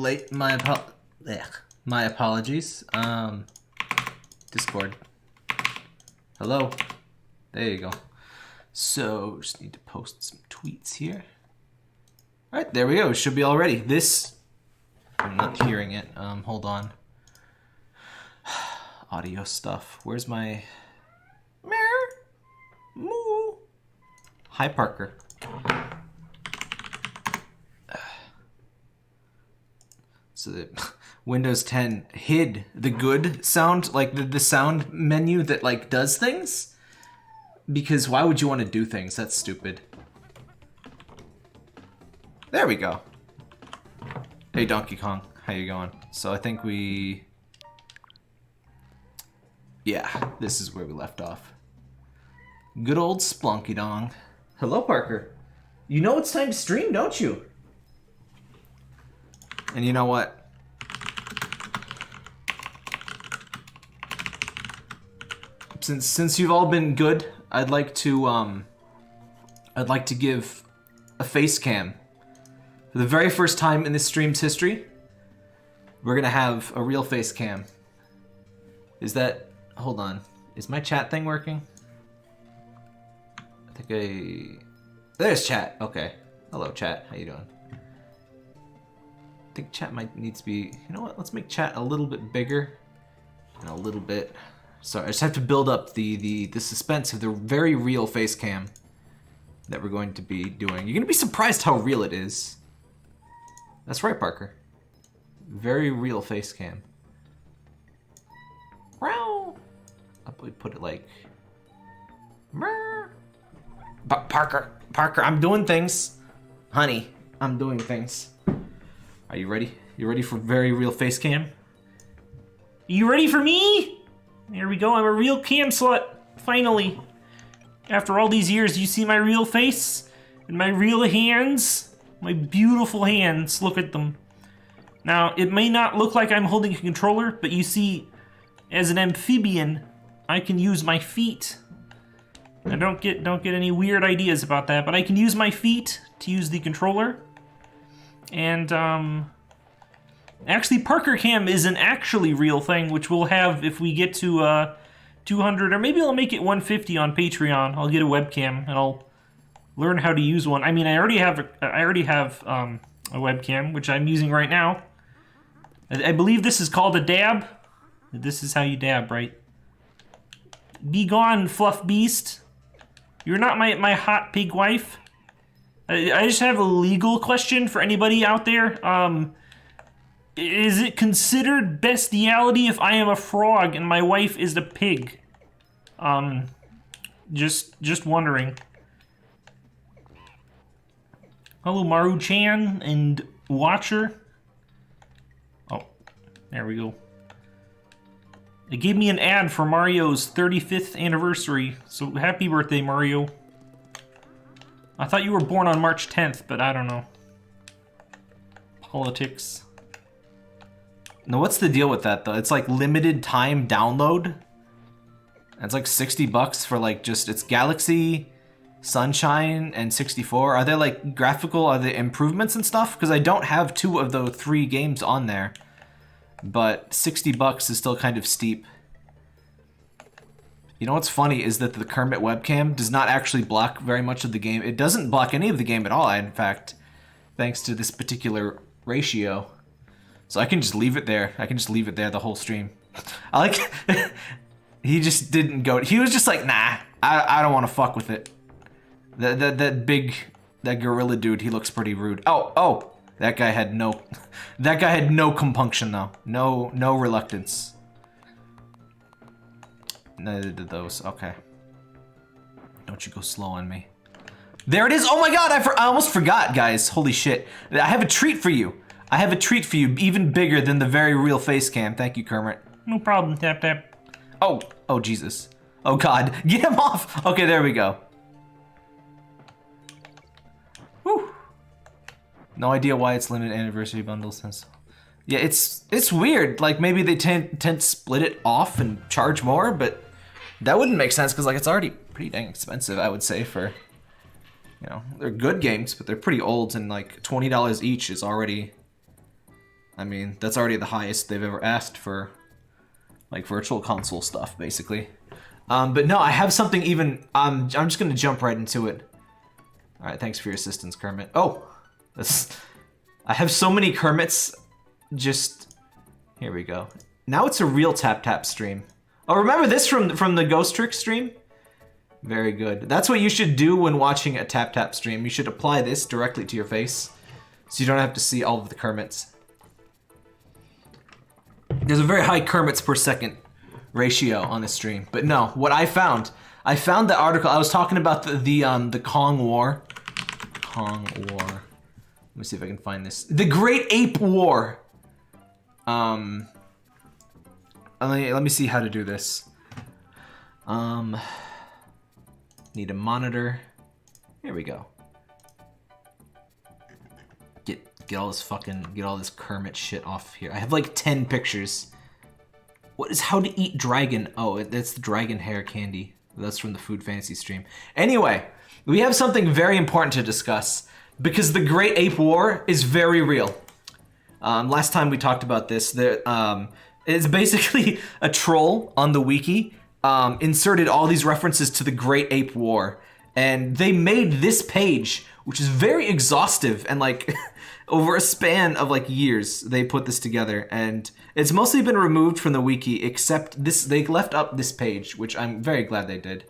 late. My apologies. Discord. Hello. There you go. So, just need to post some tweets here. Alright, there we go. It should be all ready. This, I'm not hearing it. Hold on. Audio stuff. Where's my... Moo. Hi, Parker. So the Windows 10 hid the good sound, like the sound menu that like does things. Because why would you want to do things? That's stupid. There we go. Hey Donkey Kong, how you going? So I think we... Yeah, this is where we left off. Good old Splunky Dong. Hello, Parker. You know it's time to stream, don't you? And you know what? Since you've all been good, I'd like to give a face cam. For the very first time in this stream's history, we're gonna have a real face cam. Is that... Hold on. Is my chat thing working? I think There's chat. Okay. Hello, chat. How you doing? I think chat might need to be... You know what? Let's make chat a little bit bigger. And a little bit... Sorry, I just have to build up the suspense of the very real face cam that we're going to be doing. You're going to be surprised how real it is. That's right, Parker. Very real face cam. I'll probably put it like... Parker, I'm doing things. Honey, I'm doing things. Are you ready? You ready for very real face cam? You ready for me? There we go, I'm a real cam slut, finally. After all these years, you see my real face? And my real hands? My beautiful hands, look at them. Now, it may not look like I'm holding a controller, but you see, as an amphibian, I can use my feet. Now don't get any weird ideas about that, but I can use my feet to use the controller. And, actually, Parker Cam is an actually real thing, which we'll have if we get to 200, or maybe I'll make it 150 on Patreon. I'll get a webcam and I'll learn how to use one. I mean, I already have a webcam, which I'm using right now. I believe this is called a dab. This is how you dab, right? Be gone, fluff beast. You're not my hot pig wife. I just have a legal question for anybody out there. Is it considered bestiality if I am a frog and my wife is a pig? Just wondering. Hello, Maru-chan and Watcher. Oh, there we go. It gave me an ad for Mario's 35th anniversary, so happy birthday, Mario. I thought you were born on March 10th, but I don't know. Politics. Now, what's the deal with that, though? It's like limited time download. It's like 60 bucks for like just, it's Galaxy, Sunshine, and 64. Are there like graphical, are there improvements and stuff? Because I don't have 2 of the 3 games on there. But 60 bucks is still kind of steep. You know what's funny is that the Kermit webcam does not actually block very much of the game. It doesn't block any of the game at all, in fact, thanks to this particular ratio. So I can just leave it there. I can just leave it there the whole stream. I like... He just didn't go... He was just like, nah, I don't want to fuck with it. That gorilla dude, he looks pretty rude. Oh! That guy had no... That guy had no compunction, though. No reluctance. Neither did those. Okay. Don't you go slow on me. There it is! Oh my god! I almost forgot, guys. Holy shit. I have a treat for you. I have a treat for you, even bigger than the very real face cam. Thank you, Kermit. No problem, tap tap. Oh, Jesus. Oh god. Get him off! Okay, there we go. Whew. No idea why it's limited anniversary bundles. Yeah, it's weird. Like, maybe they tend to split it off and charge more, but that wouldn't make sense because, like, it's already pretty dang expensive, I would say, for... You know, they're good games, but they're pretty old, and, like, $20 each is already I mean, that's already the highest they've ever asked for, like, virtual console stuff, basically. But no, I have something even... I'm just going to jump right into it. Alright, thanks for your assistance, Kermit. Oh! I have so many Kermits. Just... Here we go. Now it's a real tap-tap stream. Oh, remember this from the Ghost Trick stream? Very good. That's what you should do when watching a tap-tap stream. You should apply this directly to your face, so you don't have to see all of the Kermits. There's a very high Kermits per second ratio on this stream. But no, what I found the article. I was talking about the Kong War. Kong War. Let me see if I can find this. The Great Ape War. Let me see how to do this. Need a monitor. Here we go. Get all this Kermit shit off here. I have like 10 pictures. What is how to eat dragon? Oh, that's the dragon hair candy. That's from the Food Fantasy stream. Anyway, we have something very important to discuss because the Great Ape War is very real. Last time we talked about this, it's basically a troll on the wiki inserted all these references to the Great Ape War, and they made this page, which is very exhaustive and like over a span of like years, they put this together, and it's mostly been removed from the wiki except this. They left up this page, which I'm very glad they did.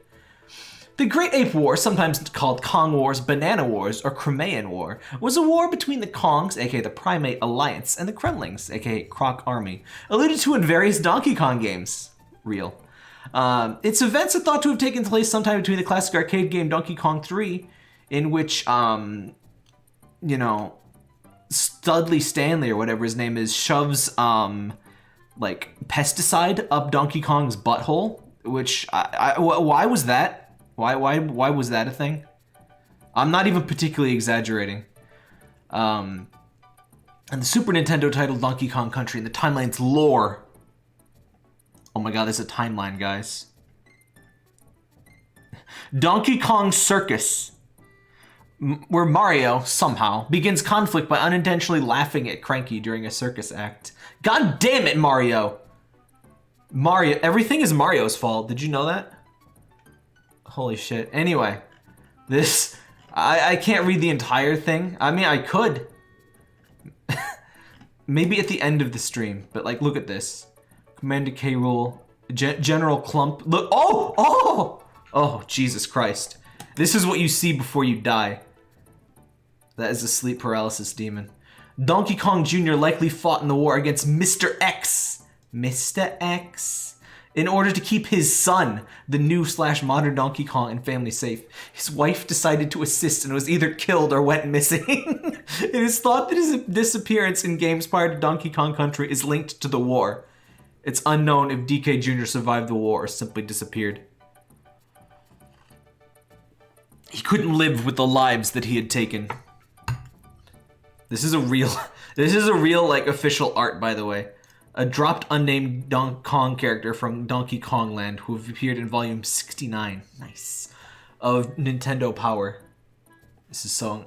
The Great Ape War, sometimes called Kong Wars, Banana Wars, or Crimean War, was a war between the Kongs, aka the Primate Alliance, and the Kremlings, aka Croc Army, alluded to in various Donkey Kong games. Real. Its events are thought to have taken place sometime between the classic arcade game Donkey Kong 3, in which, you know, Studley Stanley, or whatever his name is, shoves, like, pesticide up Donkey Kong's butthole, which, why was that? Why was that a thing? I'm not even particularly exaggerating. And the Super Nintendo title Donkey Kong Country and the timeline's lore. Oh my god, there's a timeline, guys. Donkey Kong Circus, where Mario, somehow, begins conflict by unintentionally laughing at Cranky during a circus act. God damn it, Mario! Mario, everything is Mario's fault. Did you know that? Holy shit. Anyway, this... I can't read the entire thing. I mean, I could. Maybe at the end of the stream, but like, look at this. Commander K. Rool, General Clump. Look, oh, Jesus Christ. This is what you see before you die. That is a sleep paralysis demon. Donkey Kong Jr. likely fought in the war against Mr. X. Mr. X. In order to keep his son, the new / modern Donkey Kong, and family safe. His wife decided to assist and was either killed or went missing. It is thought that his disappearance in games prior to Donkey Kong Country is linked to the war. It's unknown if DK Jr. survived the war or simply disappeared. He couldn't live with the lives that he had taken. This is a real like official art, by the way. A dropped unnamed Donkey Kong character from Donkey Kong Land who have appeared in volume 69, nice, of Nintendo Power. This is so...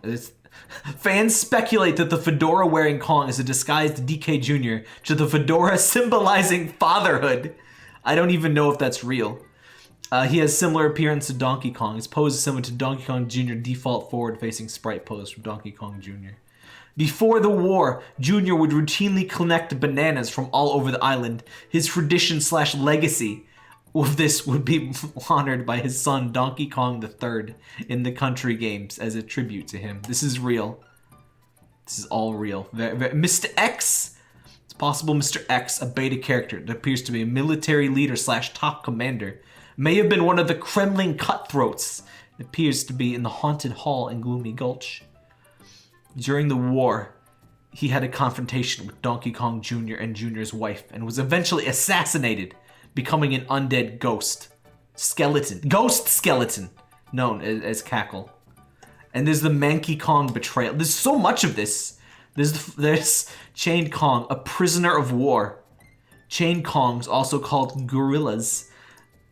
Fans speculate that the fedora-wearing Kong is a disguised DK Jr. to the fedora symbolizing fatherhood. I don't even know if that's real. He has similar appearance to Donkey Kong. His pose is similar to Donkey Kong Jr. default forward-facing sprite pose from Donkey Kong Jr. Before the war, Jr. would routinely collect bananas from all over the island. His tradition / legacy of this would be honored by his son Donkey Kong III in the country games as a tribute to him. This is real. This is all real. Mr. X! It's possible Mr. X, a beta character that appears to be a military leader / top commander, may have been one of the Kremlin cutthroats. It appears to be in the haunted hall in Gloomy Gulch. During the war, he had a confrontation with Donkey Kong Jr. and Jr.'s wife and was eventually assassinated, becoming an undead ghost skeleton, known as Cackle. And there's the Manky Kong betrayal. There's so much of this. There's Chained Kong, a prisoner of war. Chained Kongs, also called gorillas,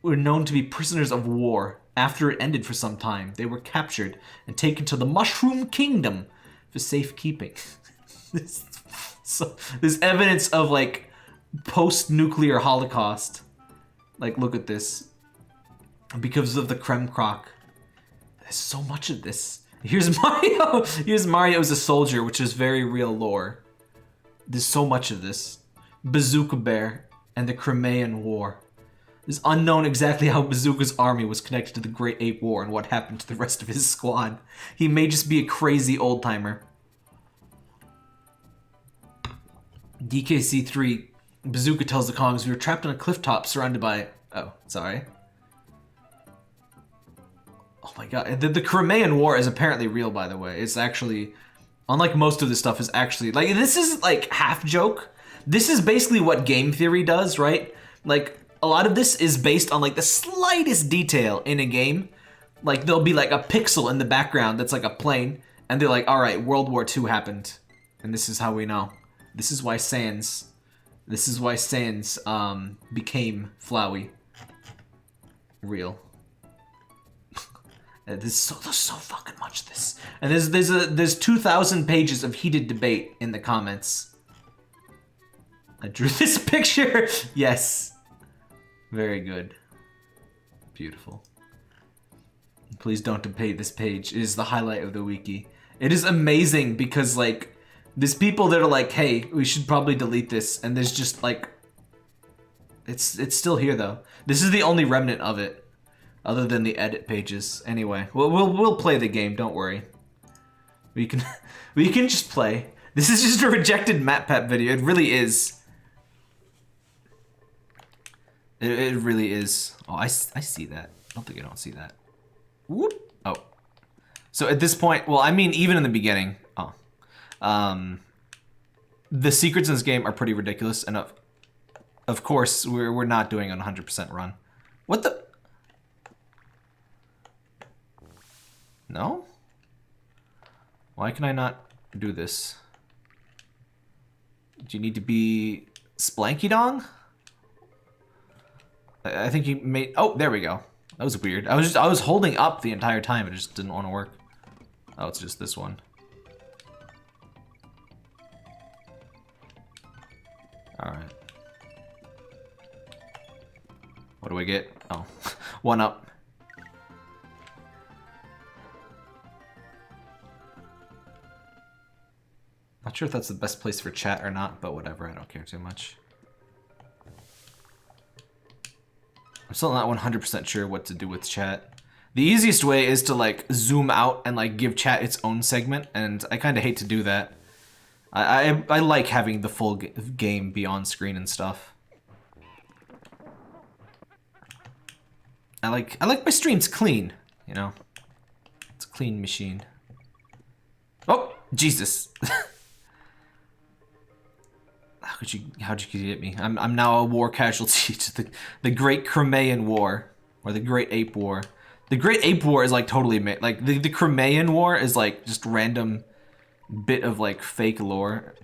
were known to be prisoners of war. After it ended for some time, they were captured and taken to the Mushroom Kingdom for safekeeping. So there's evidence of like post-nuclear holocaust. Like, look at this. Because of the Kremkroc. There's so much of this. Here's Mario. Here's Mario as a soldier, which is very real lore. There's so much of this. Bazooka Bear and the Crimean War. It's unknown exactly how Bazooka's army was connected to the Great Ape War and what happened to the rest of his squad. He may just be a crazy old-timer. DKC3, Bazooka tells the Kongs we were trapped on a cliff top surrounded by... Oh, sorry. Oh my god. The Crimean War is apparently real, by the way. It's actually... Unlike most of this stuff is actually... Like, this is like half joke. This is basically what game theory does, right? Like... A lot of this is based on like the slightest detail in a game. Like there'll be like a pixel in the background that's like a plane, and they're like, all right, World War II happened, and this is how we know. This is why Sans became Flowey. Real. There's so fucking much of this, and there's 2,000 pages of heated debate in the comments. I drew this picture. Yes. Very good. Beautiful. Please don't debate this page. It is the highlight of the wiki. It is amazing because, like, there's people that are like, hey, we should probably delete this, and there's just, like... It's still here, though. This is the only remnant of it, other than the edit pages. Anyway, we'll play the game, don't worry. We can just play. This is just a rejected MatPat video. It really is. It really is. Oh, I see that. I don't think I don't see that. Whoop. Oh. So at this point, well, I mean, even in the beginning, the secrets in this game are pretty ridiculous, and of course, we're not doing an 100% run. What the? No? Why can I not do this? Do you need to be Splanky Dong? I think you made... Oh, there we go. That was weird. I was holding up the entire time. It just didn't want to work. Oh, it's just this one. Alright. What do I get? Oh, 1 up. Not sure if that's the best place for chat or not, but whatever. I don't care too much. I'm still not 100% sure what to do with chat. The easiest way is to like zoom out and like give chat its own segment, and I kind of hate to do that. I like having the full game be on screen and stuff. I like my streams clean, you know. It's a clean machine. Oh, Jesus. How'd you get me? I'm now a war casualty to the Great Crimean War, or the Great Ape War. The Great Ape War is like totally like the Crimean War is like just random bit of like fake lore.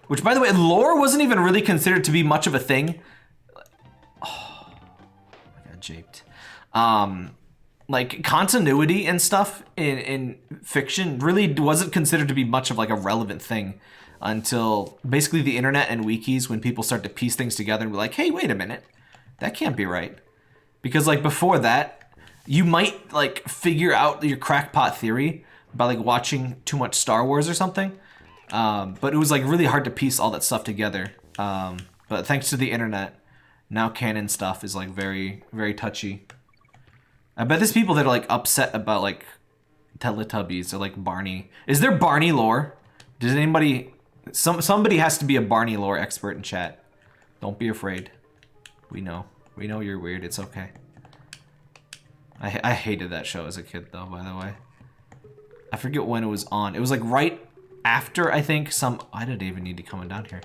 Which, by the way, lore wasn't even really considered to be much of a thing. Oh, I got japed. Like continuity and stuff in fiction really wasn't considered to be much of like a relevant thing until basically the internet and wikis, when people start to piece things together and be like, hey, wait a minute, that can't be right. Because like before that, you might like figure out your crackpot theory by like watching too much Star Wars or something. But it was like really hard to piece all that stuff together. But thanks to the internet, now canon stuff is like very, very touchy. I bet there's people that are like upset about like Teletubbies or like Barney. Is there Barney lore? Does anybody... Somebody has to be a Barney lore expert in chat. Don't be afraid. We know. We know you're weird. It's okay. I hated that show as a kid, though, by the way. I forget when it was on. It was like right after, I think, some... I didn't even need to come down here.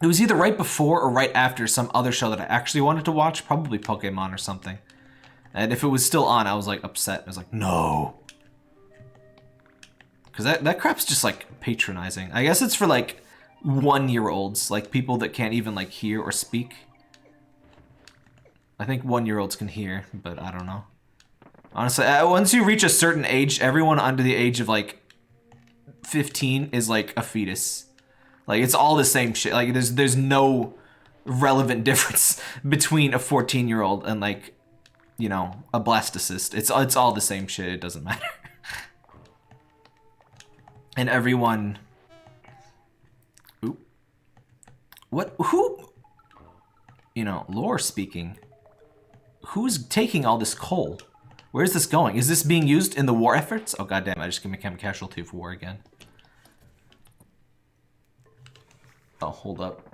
It was either right before or right after some other show that I actually wanted to watch. Probably Pokemon or something. And if it was still on, I was like upset. I was like, no. Because that crap's just like patronizing. I guess it's for like 1-year-olds, like people that can't even like hear or speak. I think 1-year-olds can hear, but I don't know. Honestly, once you reach a certain age, everyone under the age of like 15 is like a fetus. Like, it's all the same shit. Like, there's no relevant difference between a 14-year-old and, like, you know, a blastocyst. It's all the same shit. It doesn't matter. And everyone... Oop. What? Who? You know, lore speaking. Who's taking all this coal? Where's this going? Is this being used in the war efforts? Oh, goddamn, I just became a casualty of war again. Oh, hold up.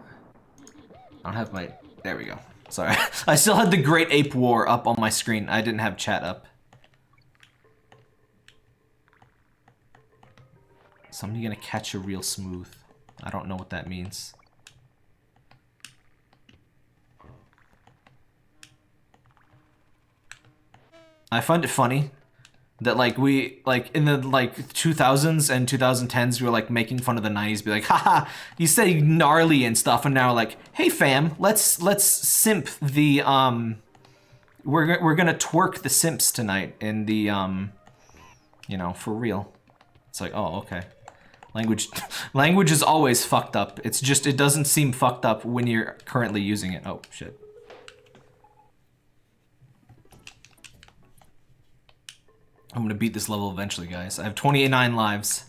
I don't have my... There we go. Sorry. I still had the Great Ape War up on my screen. I didn't have chat up. Somebody gonna catch a real smooth. I don't know what that means. I find it funny that like in the like 2000s and 2010s we were like making fun of the 90s, be like, haha, you say gnarly and stuff, and now like, hey fam, let's simp the we're gonna twerk the simps tonight in the you know, for real. It's like, oh, okay. Language is always fucked up. It's just, it doesn't seem fucked up when you're currently using it. Oh shit. I'm gonna beat this level eventually, guys. I have 29 lives.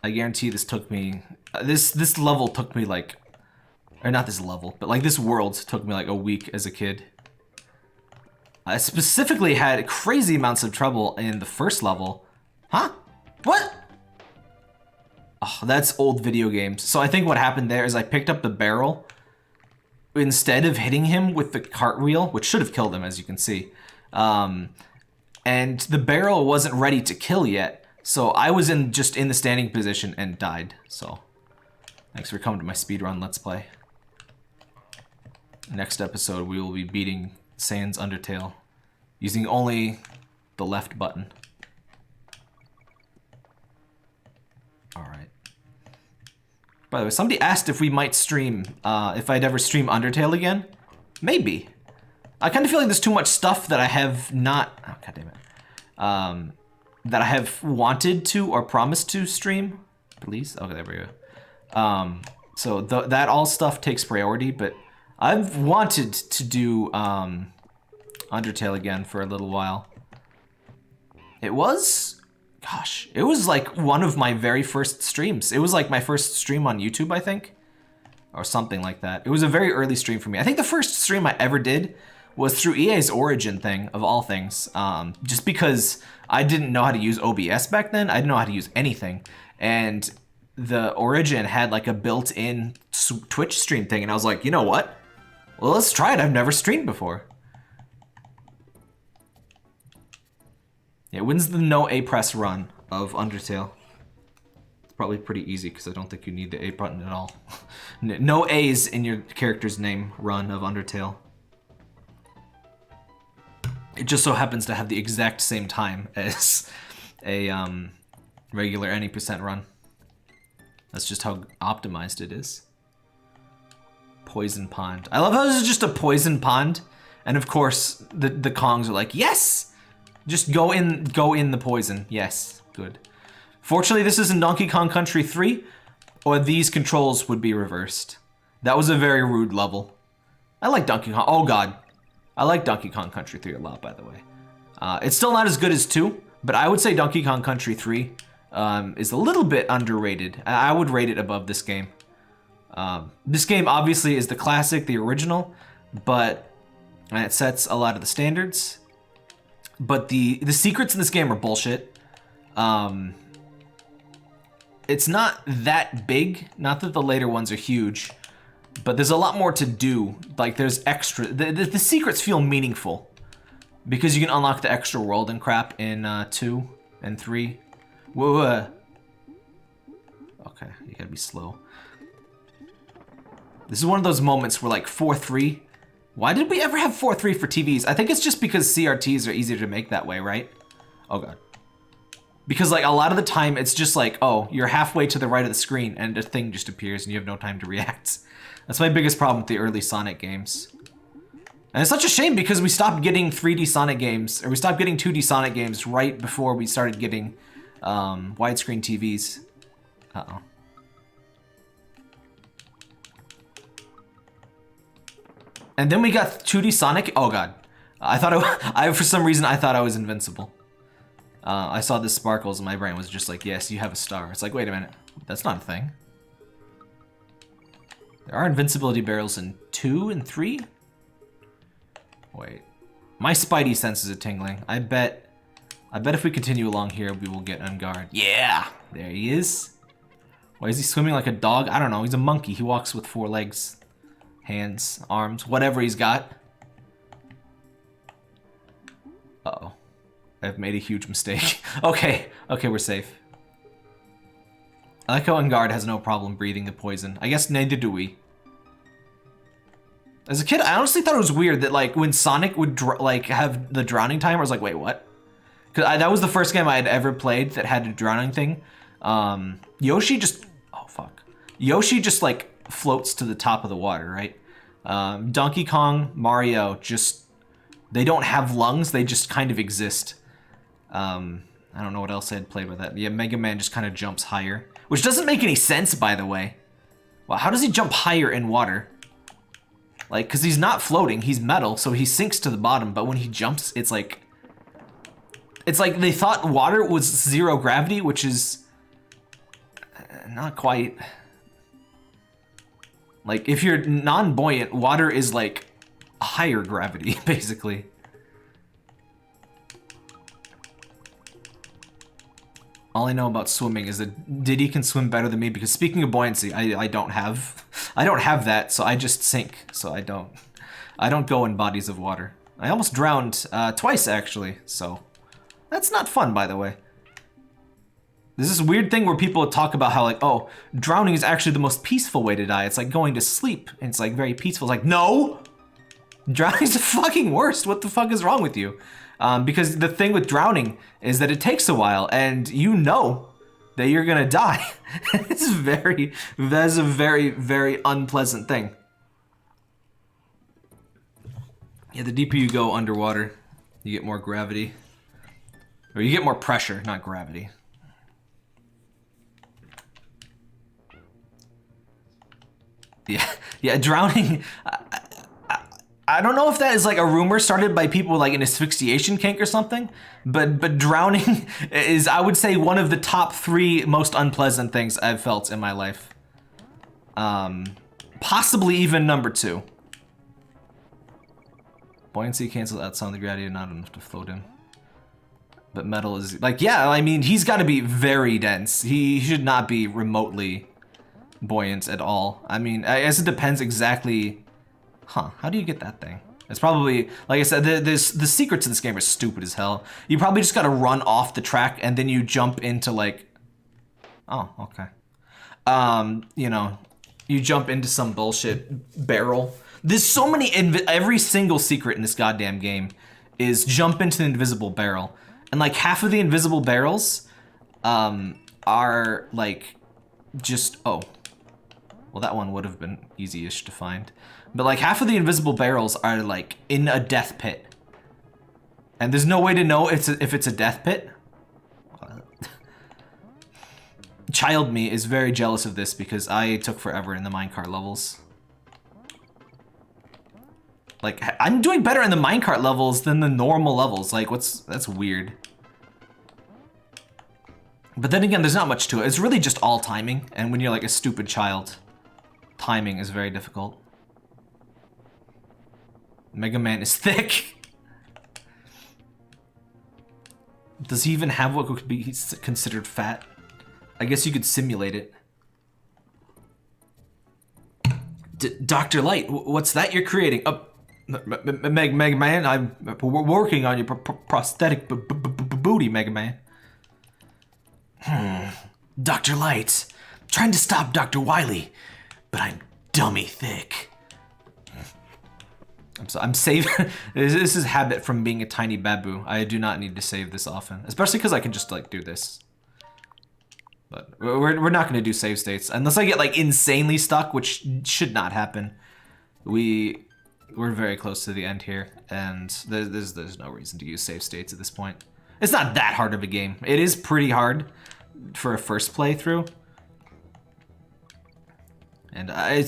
I guarantee this took me... This level took me like... Or not this level, but like this world took me like a week as a kid. I specifically had crazy amounts of trouble in the first level. Huh? What? Oh, that's old video games. So I think what happened there is I picked up the barrel instead of hitting him with the cartwheel, which should have killed him, as you can see. And the barrel wasn't ready to kill yet, so I was just in the standing position and died. So, thanks for coming to my speedrun Let's Play. Next episode, we will be beating Sans Undertale using only the left button. Alright. By the way, somebody asked if we might stream, if I'd ever stream Undertale again. Maybe. I kind of feel like there's too much stuff that I have not... Oh, God damn it. That I have wanted to or promised to stream. Please? Okay, there we go. So that all stuff takes priority, but I've wanted to do Undertale again for a little while. It was... Gosh, it was like one of my very first streams. It was like my first stream on YouTube, I think. Or something like that. It was a very early stream for me. I think the first stream I ever did was through EA's Origin thing, of all things. Just because I didn't know how to use OBS back then. I didn't know how to use anything. And the Origin had like a built-in Twitch stream thing. And I was like, you know what? Well, let's try it. I've never streamed before. Yeah, when's the no A press run of Undertale? It's probably pretty easy because I don't think you need the A button at all. No A's in your character's name run of Undertale. It just so happens to have the exact same time as a regular any % run. That's just how optimized it is. Poison pond. I love how this is just a poison pond, and of course the Kongs are like, yes, just go in the poison. Yes, good. Fortunately, this is in Donkey Kong Country 3, or these controls would be reversed. That was a very rude level. I like Donkey Kong. Oh god. I like Donkey Kong Country 3 a lot, by the way. It's still not as good as 2, but I would say Donkey Kong Country 3 is a little bit underrated. I would rate it above this game. This game obviously is the classic, the original, but it sets a lot of the standards. But the secrets in this game are bullshit. It's not that big, not that the later ones are huge. But there's a lot more to do. Like, there's extra... The secrets feel meaningful. Because you can unlock the extra world and crap in 2 and 3. Whoa. Okay, you gotta be slow. This is one of those moments where, like, 4-3... Why did we ever have 4-3 for TVs? I think it's just because CRTs are easier to make that way, right? Oh, God. Because, like, a lot of the time, it's just like, oh, you're halfway to the right of the screen, and a thing just appears, and you have no time to react. That's my biggest problem with the early Sonic games. And it's such a shame because we stopped getting 3D Sonic games, or we stopped getting 2D Sonic games right before we started getting widescreen TVs. Uh-oh. And then we got 2D Sonic. Oh god. I thought for some reason I thought I was invincible. I saw the sparkles and my brain was just like, yes, you have a star. It's like, wait a minute. That's not a thing. There are invincibility barrels in 2 and 3? Wait. My spidey senses are tingling. I bet if we continue along here, we will get on guard. Yeah! There he is. Why is he swimming like a dog? I don't know. He's a monkey. He walks with 4 legs. Hands, arms, whatever he's got. Uh-oh. I've made a huge mistake. Okay, we're safe. I like how Engard has no problem breathing the poison. I guess neither do we. As a kid, I honestly thought it was weird that, like, when Sonic would, have the drowning timer, I was like, wait, what? Because that was the first game I had ever played that had a drowning thing. Yoshi just... Oh, fuck. Yoshi just, like, floats to the top of the water, right? Donkey Kong, Mario, just... They don't have lungs, they just kind of exist. I don't know what else I had played with that. Yeah, Mega Man just kind of jumps higher. Which doesn't make any sense, by the way. Well, how does he jump higher in water? Like, because he's not floating, he's metal, so he sinks to the bottom, but when he jumps, it's like... It's like they thought water was 0 gravity, which is... not quite. Like, if you're non-buoyant, water is like higher gravity, basically. All I know about swimming is that Diddy can swim better than me, because speaking of buoyancy, I don't have that, so I just sink. So I don't go in bodies of water. I almost drowned twice actually, so that's not fun, by the way. There's this weird thing where people talk about how, like, oh, drowning is actually the most peaceful way to die. It's like going to sleep, and it's like very peaceful. It's like, no! Drowning's the fucking worst. What the fuck is wrong with you? Because the thing with drowning is that it takes a while, and you know that you're gonna die. That's a very, very unpleasant thing. Yeah, the deeper you go underwater, you get more gravity. Or you get more pressure, not gravity. Yeah, drowning... I don't know if that is like a rumor started by people like an asphyxiation kink or something, but drowning is, I would say, one of the top 3 most unpleasant things I've felt in my life. Possibly even number 2. Buoyancy cancels out some of the gravity, not enough to float him. But metal is, like, yeah, I mean, he's got to be very dense. He should not be remotely buoyant at all. I mean, I guess it depends exactly... Huh, how do you get that thing? It's probably, like I said, the secrets of this game are stupid as hell. You probably just gotta run off the track and then you jump into, like... Oh, okay. You know, you jump into some bullshit barrel. There's so many, every single secret in this goddamn game is jump into the invisible barrel. And like half of the invisible barrels are like just, oh. Well, that one would have been easy-ish to find. But like half of the invisible barrels are like in a death pit. And there's no way to know if it's a death pit. Child me is very jealous of this because I took forever in the minecart levels. Like, I'm doing better in the minecart levels than the normal levels. Like, that's weird. But then again, there's not much to it. It's really just all timing. And when you're like a stupid child, timing is very difficult. Mega Man is thick. Does he even have what could be considered fat? I guess you could simulate it. Dr. Light, what's that you're creating? Mega Man, I'm working on your prosthetic booty, Mega Man. Dr. Light, trying to stop Dr. Wily, but I'm dummy thick. I'm saving. This is habit from being a tiny babu. I do not need to save this often, especially because I can just like do this. But we're not going to do save states unless I get like insanely stuck, which should not happen. We're very close to the end here, and there's no reason to use save states at this point. It's not that hard of a game. It is pretty hard for a first playthrough. And I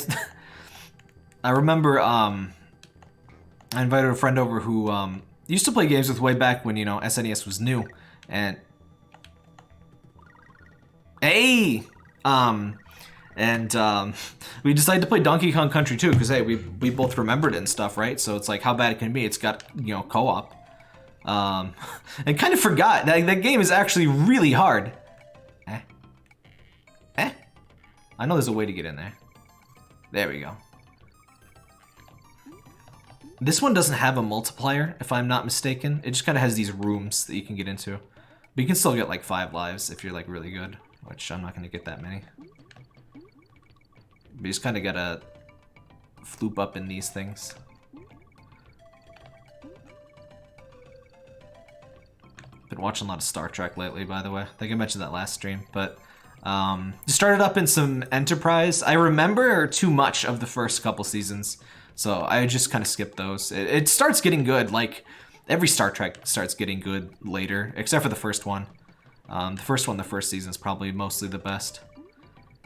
remember I invited a friend over who used to play games with way back when, you know, SNES was new. And hey, we decided to play Donkey Kong Country 2 because hey, we both remembered it and stuff, right? So it's like how bad it can be. It's got, you know, co-op. And kind of forgot that game is actually really hard. I know there's a way to get in there. There we go. This one doesn't have a multiplier, if I'm not mistaken. It just kind of has these rooms that you can get into. But you can still get like 5 lives if you're like really good, which I'm not going to get that many. But you just kind of gotta floop up in these things. Been watching a lot of Star Trek lately, by the way. I think I mentioned that last stream, but just started up in some Enterprise. I remember too much of the first couple seasons, so I just kind of skipped those. It starts getting good, like every Star Trek starts getting good later, except for the first one. The first season is probably mostly the best.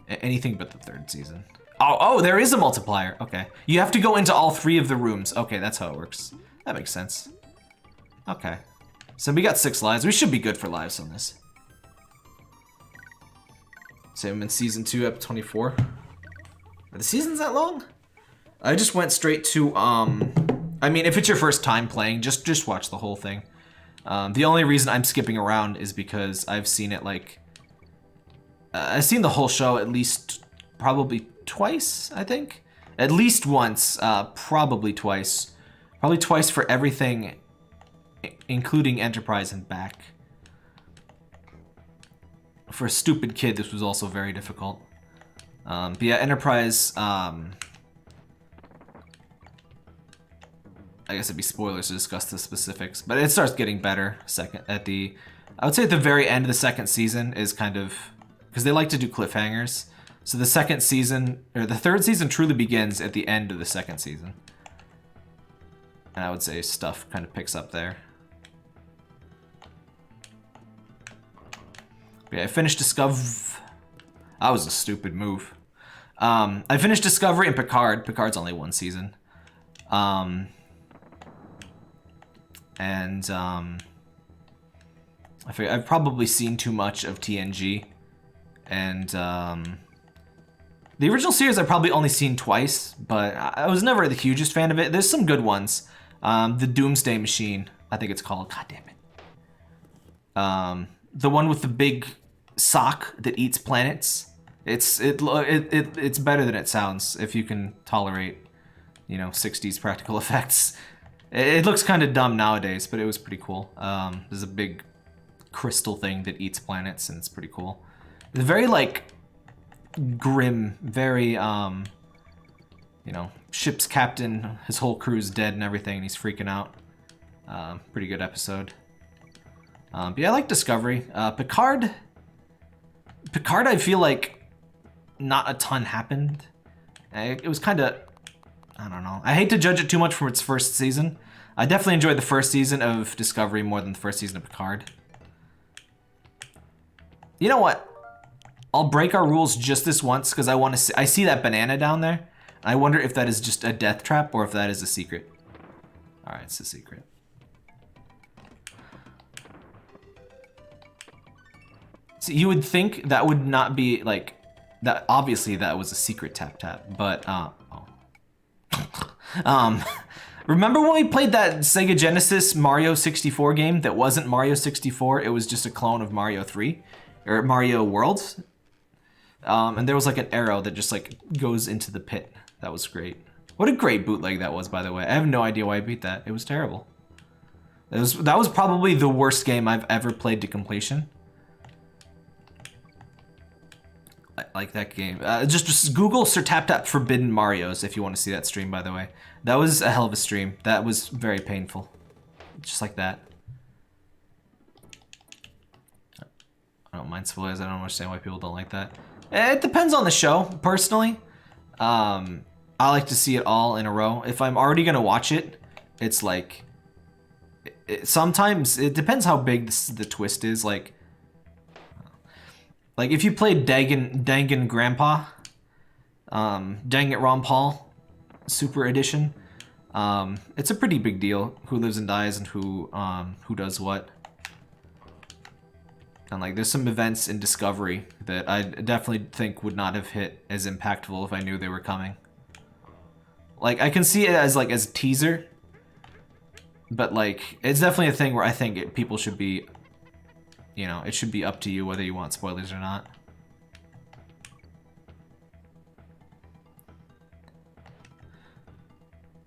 Anything but the third season. Oh, there is a multiplier. Okay, you have to go into all 3 of the rooms. Okay, that's how it works. That makes sense. Okay, so we got 6 lives. We should be good for lives on this. So I'm in season 2, up 24. Are the seasons that long? I just went straight to, I mean, if it's your first time playing, just watch the whole thing. The only reason I'm skipping around is because I've seen it like, I've seen the whole show at least probably twice, I think. At least once, probably twice. Probably twice for everything, including Enterprise and back. For a stupid kid, this was also very difficult. But yeah, Enterprise, I guess it'd be spoilers to discuss the specifics, but it starts getting better I would say at the very end of the second season is kind of, because they like to do cliffhangers. So the second season, or the third season truly begins at the end of the second season. And I would say stuff kind of picks up there. Yeah, I finished That was a stupid move. I finished Discovery and Picard. Picard's only 1 season. I figure I've probably seen too much of TNG. And the original series I've probably only seen twice, but I was never the hugest fan of it. There's some good ones. The Doomsday Machine, I think it's called. God damn it. The one with the big sock that eats planets. It's better than it sounds if you can tolerate, you know, 60s practical effects. It looks kind of dumb nowadays, but it was pretty cool. There's a big crystal thing that eats planets, and it's pretty cool. It's very like grim, very you know, ship's captain, his whole crew's dead and everything, and he's freaking out. Pretty good episode. But yeah, I like Discovery. Picard, I feel like not a ton happened. It was kind of, I don't know. I hate to judge it too much from its first season. I definitely enjoyed the first season of Discovery more than the first season of Picard. You know what? I'll break our rules just this once because I want to see. I see that banana down there. I wonder if that is just a death trap or if that is a secret. All right, it's a secret. So you would think that would not be like that. Obviously, that was a secret tap, but remember when we played that Sega Genesis Mario 64 game that wasn't Mario 64? It was just a clone of Mario 3 or Mario World. And there was like an arrow that just like goes into the pit. That was great. What a great bootleg that was, by the way. I have no idea why I beat that. It was terrible. That was probably the worst game I've ever played to completion. I like that game. Just Google Sir Tap Tap Forbidden Marios if you want to see that stream, by the way. That was a hell of a stream. That was very painful. Just like that. I don't mind spoilers. I don't understand why people don't like that. It depends on the show, personally. I like to see it all in a row. If I'm already gonna watch it, it's like sometimes it depends how big the twist is. Like if you played Dangan Grandpa, Dang It Ron Paul, Super Edition, it's a pretty big deal who lives and dies and who does what. And like there's some events in Discovery that I definitely think would not have hit as impactful if I knew they were coming. Like I can see it as like as a teaser, but like it's definitely a thing where I think people should be, you know, it should be up to you whether you want spoilers or not.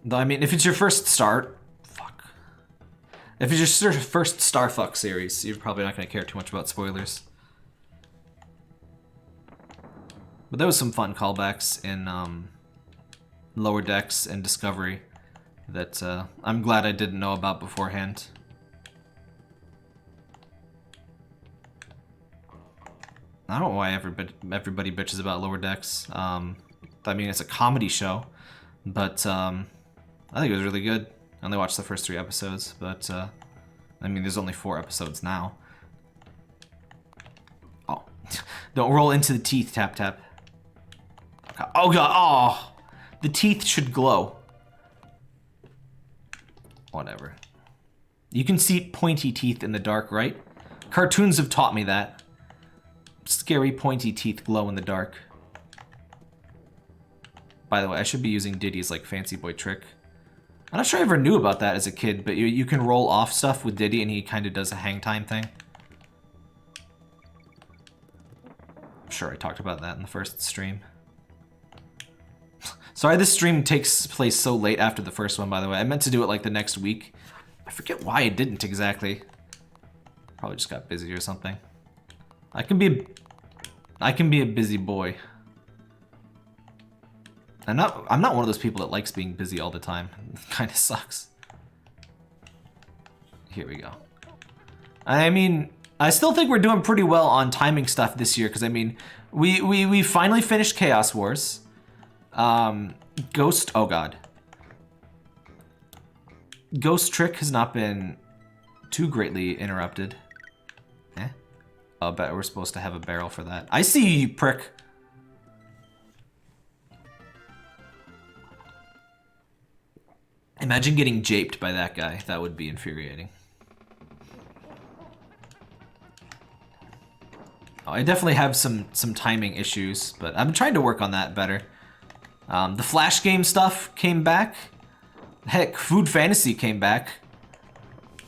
Though I mean, if it's your first start, if it's your first Starfuck series, you're probably not going to care too much about spoilers. But there was some fun callbacks in Lower Decks and Discovery that I'm glad I didn't know about beforehand. I don't know why everybody bitches about Lower Decks. I mean, it's a comedy show, but I think it was really good. I only watched the first 3 episodes, but I mean, there's only 4 episodes now. Oh, don't roll into the teeth, tap tap. Oh god, oh, the teeth should glow. Whatever. You can see pointy teeth in the dark, right? Cartoons have taught me that. Scary pointy teeth glow in the dark. By the way, I should be using Diddy's like fancy boy trick. I'm not sure I ever knew about that as a kid, but you can roll off stuff with Diddy and he kind of does a hang time thing. I'm sure I talked about that in the first stream. Sorry this stream takes place so late after the first one, by the way. I meant to do it like the next week. I forget why I didn't exactly. Probably just got busy or something. I can be a busy boy. I'm not one of those people that likes being busy all the time. It kind of sucks. Here we go. I mean, I still think we're doing pretty well on timing stuff this year, because I mean, we finally finished Chaos Wars. Ghost, oh god. Ghost Trick has not been too greatly interrupted. Eh? Oh, I bet we're supposed to have a barrel for that. I see you, prick. Imagine getting japed by that guy. That would be infuriating. Oh, I definitely have some timing issues, but I'm trying to work on that better. The Flash game stuff came back. Heck, Food Fantasy came back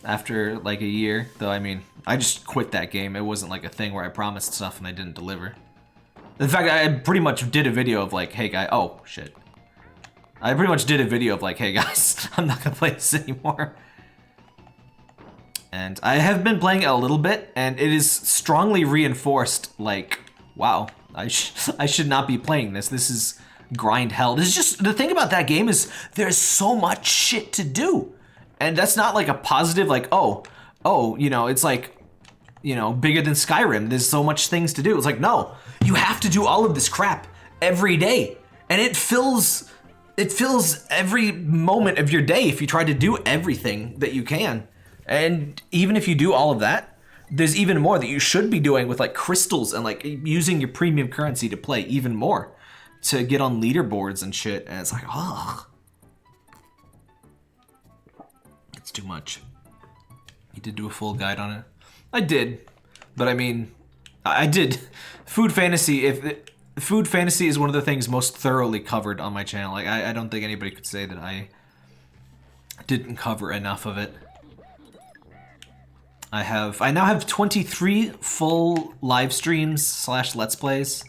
after like a year. Though, I mean, I just quit that game. It wasn't like a thing where I promised stuff and I didn't deliver. In fact, I pretty much did a video of like, hey guy, oh shit. I pretty much did a video of like, hey guys, I'm not gonna play this anymore. And I have been playing it a little bit, and it is strongly reinforced, like, wow, I should not be playing this. This is grind hell. This is just, the thing about that game is there's so much shit to do. And that's not like a positive, like, oh, you know, it's like, you know, bigger than Skyrim. There's so much things to do. It's like, no, you have to do all of this crap every day. And it fills every moment of your day if you try to do everything that you can. And even if you do all of that, there's even more that you should be doing with like crystals and like using your premium currency to play even more to get on leaderboards and shit. And it's like, oh, it's too much. You did do a full guide on it. I did, but I mean, I did. Food Fantasy, Food Fantasy is one of the things most thoroughly covered on my channel. Like, I don't think anybody could say that I didn't cover enough of it. I now have 23 full live streams / let's plays.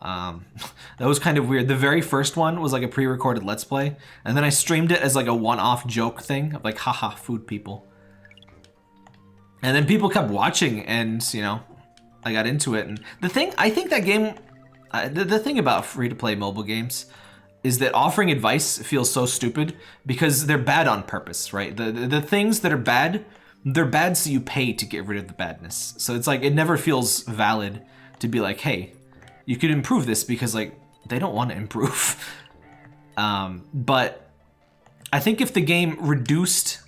That was kind of weird. The very first one was like a pre-recorded let's play, and then I streamed it as like a one-off joke thing of like, haha, food people. And then people kept watching, and you know, I got into it. And the thing, I think that game, the thing about free-to-play mobile games is that offering advice feels so stupid because they're bad on purpose, right? The things that are bad, they're bad so you pay to get rid of the badness. So it's like, it never feels valid to be like, hey, you could improve this because like, they don't want to improve. But I think if the game reduced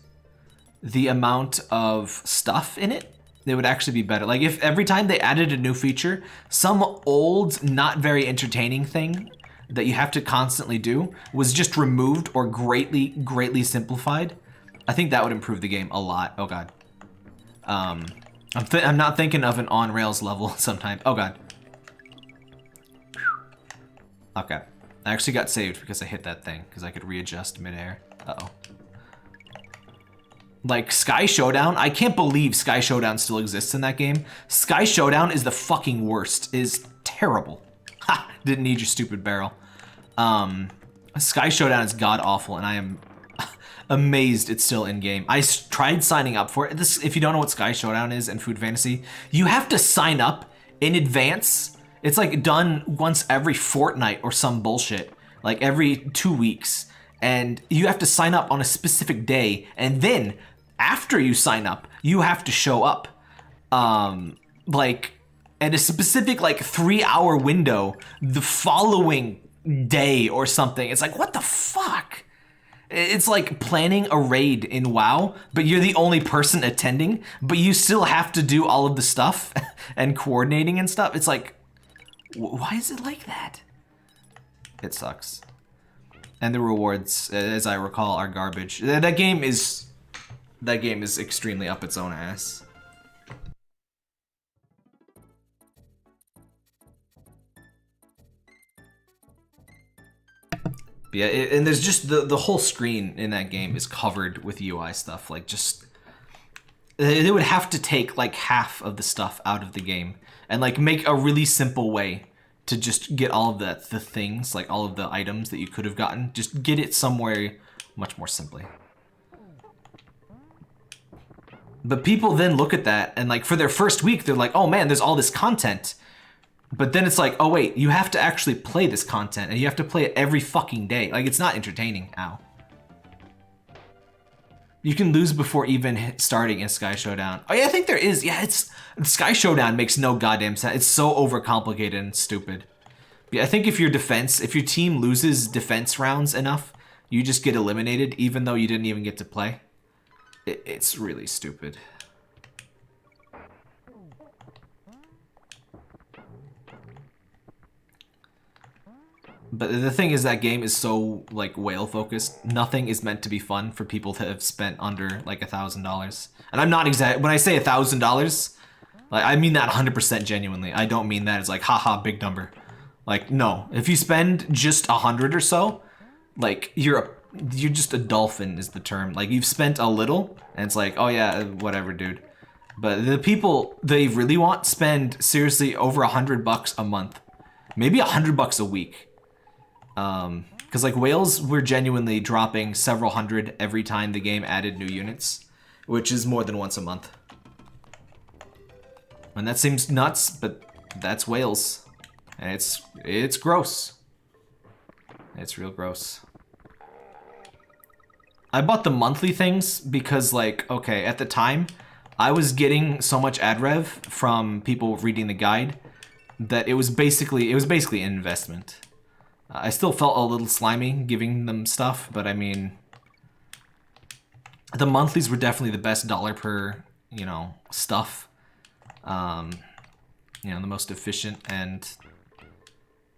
the amount of stuff in it, it would actually be better. Like if every time they added a new feature, some old, not very entertaining thing that you have to constantly do was just removed or greatly simplified, I think that would improve the game a lot. Oh god. I'm not thinking of an on rails level sometime. Oh god. Okay. I actually got saved because I hit that thing because I could readjust midair. Uh-oh. Like Sky Showdown, I can't believe Sky Showdown still exists in that game. Sky Showdown is the fucking worst. Is terrible. Ha! Didn't need your stupid barrel. Sky Showdown is god awful, and I am amazed it's still in game. I tried signing up for it. This, if you don't know what Sky Showdown is in Food Fantasy, you have to sign up in advance. It's like done once every fortnight or some bullshit, like every 2 weeks. And you have to sign up on a specific day, and then after you sign up, you have to show up, like at a specific like 3-hour window the following day or something. It's like, what the fuck? It's like planning a raid in WoW, but you're the only person attending, but you still have to do all of the stuff and coordinating and stuff. It's like, why is it like that? It sucks. And the rewards, as I recall, are garbage. That game is extremely up its own ass. Yeah, and there's just the whole screen in that game is covered with UI stuff. Like, just they would have to take like half of the stuff out of the game and like make a really simple way to just get all of the things, like all of the items that you could have gotten, just get it somewhere much more simply. But people then look at that and like for their first week, they're like, oh man, there's all this content. But then it's like, oh wait, you have to actually play this content and you have to play it every fucking day. Like, it's not entertaining. Ow. You can lose before even starting in Sky Showdown. Oh yeah, I think there is. Yeah, it's Sky Showdown makes no goddamn sense. It's so overcomplicated and stupid. Yeah, I think if your team loses defense rounds enough, you just get eliminated even though you didn't even get to play. It's really stupid. But the thing is, that game is so like whale focused. Nothing is meant to be fun for people that have spent under like $1,000. And I'm not exact when I say $1,000, like I mean that 100% genuinely. I don't mean that as like haha big number. Like no, if you spend just 100 or so, like you're just a dolphin is the term. Like you've spent a little, and it's like, oh yeah, whatever, dude. But the people they really want spend seriously over $100 a month, maybe $100 a week. Because like whales were genuinely dropping several hundred every time the game added new units, which is more than once a month. And that seems nuts, but that's whales. And it's gross. It's real gross. I bought the monthly things because like, okay, at the time, I was getting so much ad rev from people reading the guide that it was basically an investment. I still felt a little slimy giving them stuff, but I mean, the monthlies were definitely the best dollar per, you know, stuff. You know, the most efficient, and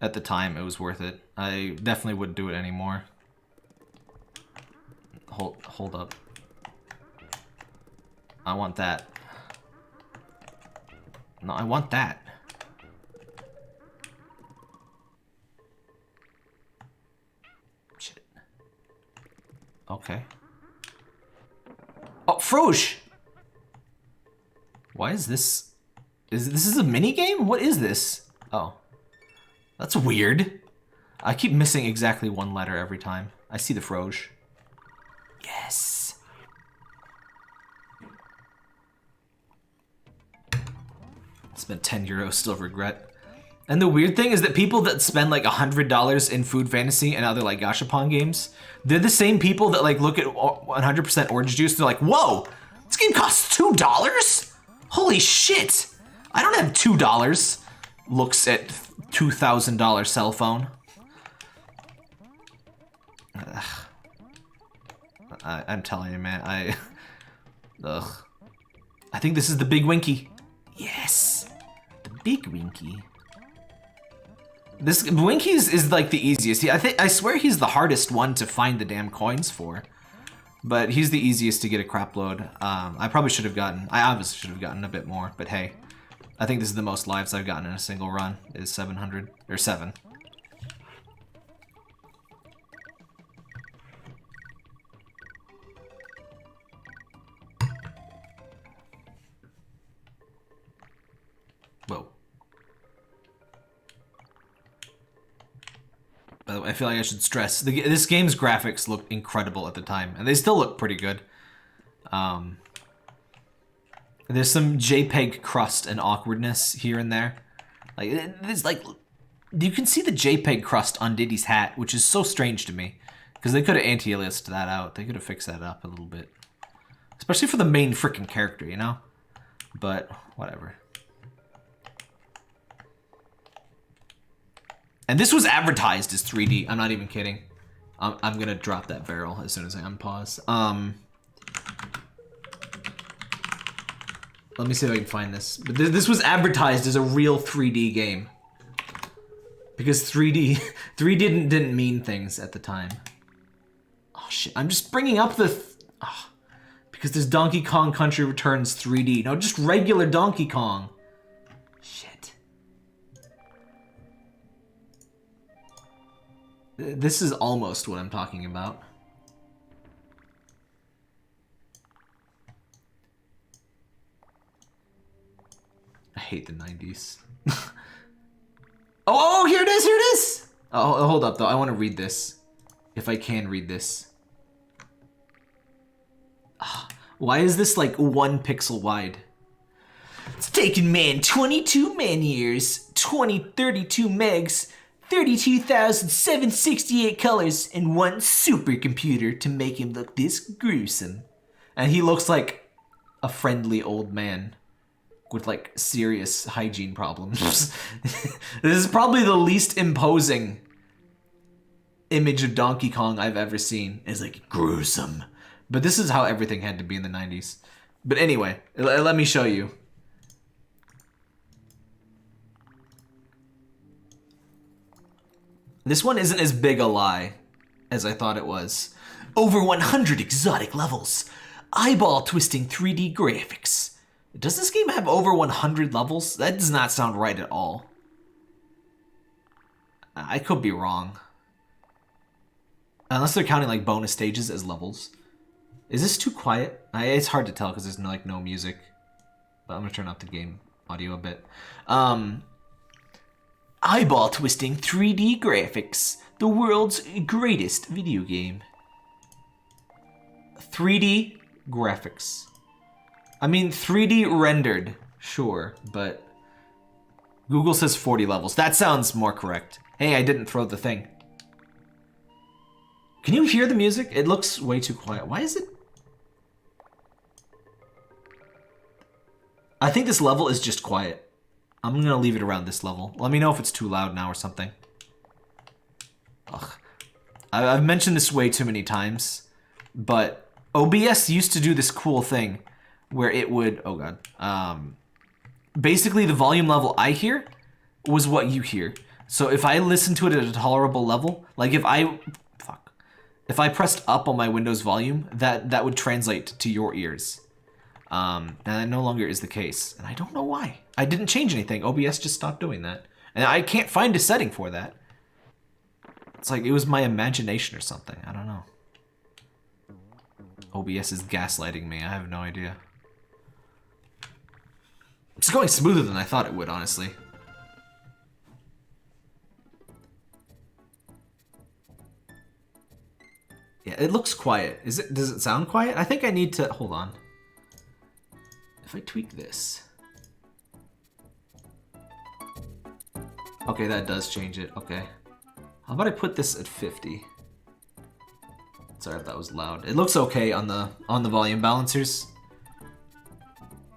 at the time it was worth it. I definitely wouldn't do it anymore. Hold up. I want that. No, I want that. Okay. Oh, Froge! Why is this? This is a mini game? What is this? Oh. That's weird. I keep missing exactly one letter every time. I see the Froge. Yes! Spent 10 euros, still regret. And the weird thing is that people that spend like $100 in Food Fantasy and other like gashapon games, they're the same people that like look at 100% orange juice. They're like, whoa, this game costs $2? Holy shit. I don't have $2. Looks at $2,000 cell phone. I'm telling you, man, Ugh. I think this is the big Winky. Yes! The big Winky. This Winky is like the easiest. I swear he's the hardest one to find the damn coins for. But he's the easiest to get a crap load. I obviously should have gotten a bit more, but hey. I think this is the most lives I've gotten in a single run, is 700, or 7. Whoa. By the way, I feel like I should stress, this game's graphics looked incredible at the time, and they still look pretty good. There's some JPEG crust and awkwardness here and there. You can see the JPEG crust on Diddy's hat, which is so strange to me. Because they could have anti-aliased that out. They could have fixed that up a little bit. Especially for the main freaking character, you know? But, whatever. And this was advertised as 3D. I'm not even kidding. I'm gonna drop that barrel as soon as I unpause. Let me see if I can find this. But this was advertised as a real 3D game. Because 3D didn't mean things at the time. Oh shit, I'm just bringing up because there's Donkey Kong Country Returns 3D. No, just regular Donkey Kong. Shit. This is almost what I'm talking about. I hate the 90s. Oh, here it is, here it is! Oh, hold up, though. I want to read this. If I can read this. Why is this, like, 1 pixel wide? It's taken man 22 man years, 32 megs, 32,768 colors, and 1 supercomputer to make him look this gruesome. And he looks like a friendly old man with like serious hygiene problems. This is probably the least imposing image of Donkey Kong I've ever seen. It's like gruesome. But this is how everything had to be in the 90s. But anyway, let me show you. This one isn't as big a lie as I thought it was. Over 100 exotic levels. Eyeball twisting 3D graphics. Does this game have over 100 levels? That does not sound right at all. I could be wrong. Unless they're counting like bonus stages as levels. Is this too quiet? It's hard to tell because there's like no music. But I'm gonna turn up the game audio a bit. Eyeball twisting 3D graphics. The world's greatest video game. 3D graphics. I mean, 3D rendered, sure, but Google says 40 levels. That sounds more correct. Hey, I didn't throw the thing. Can you hear the music? It looks way too quiet. Why is it? I think this level is just quiet. I'm gonna leave it around this level. Let me know if it's too loud now or something. Ugh. I've mentioned this way too many times, but OBS used to do this cool thing where it would, oh god, basically the volume level I hear was what you hear. So if I listen to it at a tolerable level, like if I pressed up on my Windows volume, that would translate to your ears. And that no longer is the case. And I don't know why. I didn't change anything. OBS just stopped doing that. And I can't find a setting for that. It's like it was my imagination or something. I don't know. OBS is gaslighting me. I have no idea. It's going smoother than I thought it would, honestly. Yeah, it looks quiet. Does it sound quiet? I think I need to, hold on. If I tweak this. Okay, that does change it. Okay. How about I put this at 50? Sorry if that was loud. It looks okay on the volume balancers.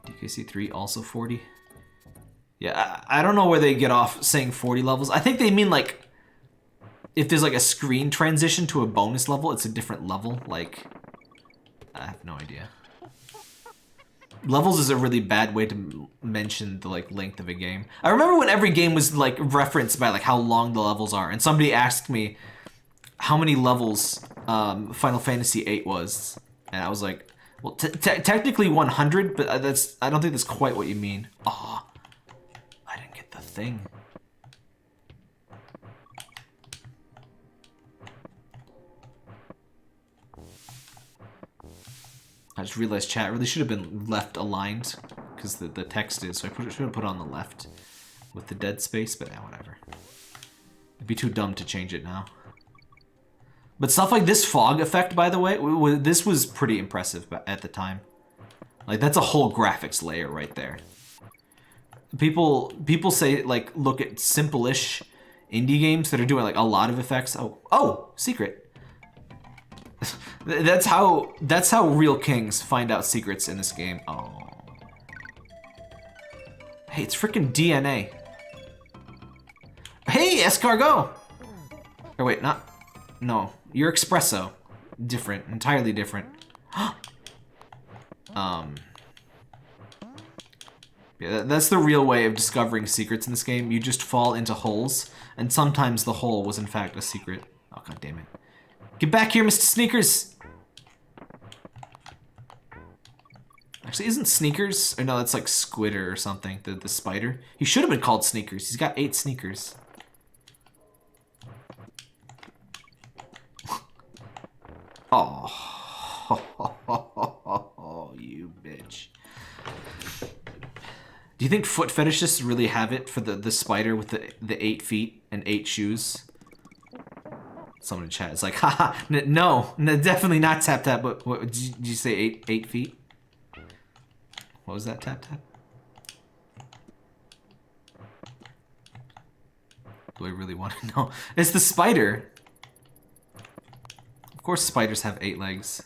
DKC3 also 40. Yeah, I don't know where they get off saying 40 levels. I think they mean like if there's like a screen transition to a bonus level, it's a different level. Like, I have no idea. Levels is a really bad way to mention the like length of a game. I remember when every game was like referenced by like how long the levels are, and somebody asked me how many levels Final Fantasy VIII was, and I was like, well, technically 100, but I don't think that's quite what you mean. Oh, I didn't get the thing. I just realized chat really should have been left aligned because the text is, so I should have put it on the left with the dead space, but yeah, whatever. It'd be too dumb to change it now. But stuff like this fog effect, by the way, this was pretty impressive at the time. Like, that's a whole graphics layer right there. People say, like, look at simple-ish indie games that are doing, like, a lot of effects. Oh, secret. That's how real kings find out secrets in this game. Oh. Hey, it's freaking DNA. Hey, escargot! Or wait, no, you're espresso. Different, entirely different. Yeah, that's the real way of discovering secrets in this game. You just fall into holes, and sometimes the hole was in fact a secret. Oh, god damn it. Get back here, Mr. Sneakers! Actually, isn't Sneakers? Or no, that's like Squitter or something, the spider. He should have been called Sneakers. He's got 8 sneakers. Oh, you bitch. Do you think foot fetishists really have it for the spider with the 8 feet and 8 shoes? Someone in chat is like, haha, no, definitely not tap tap. But what did you say? 8 feet? What was that? Tap tap? Do I really want to know? It's the spider. Of course, spiders have 8 legs.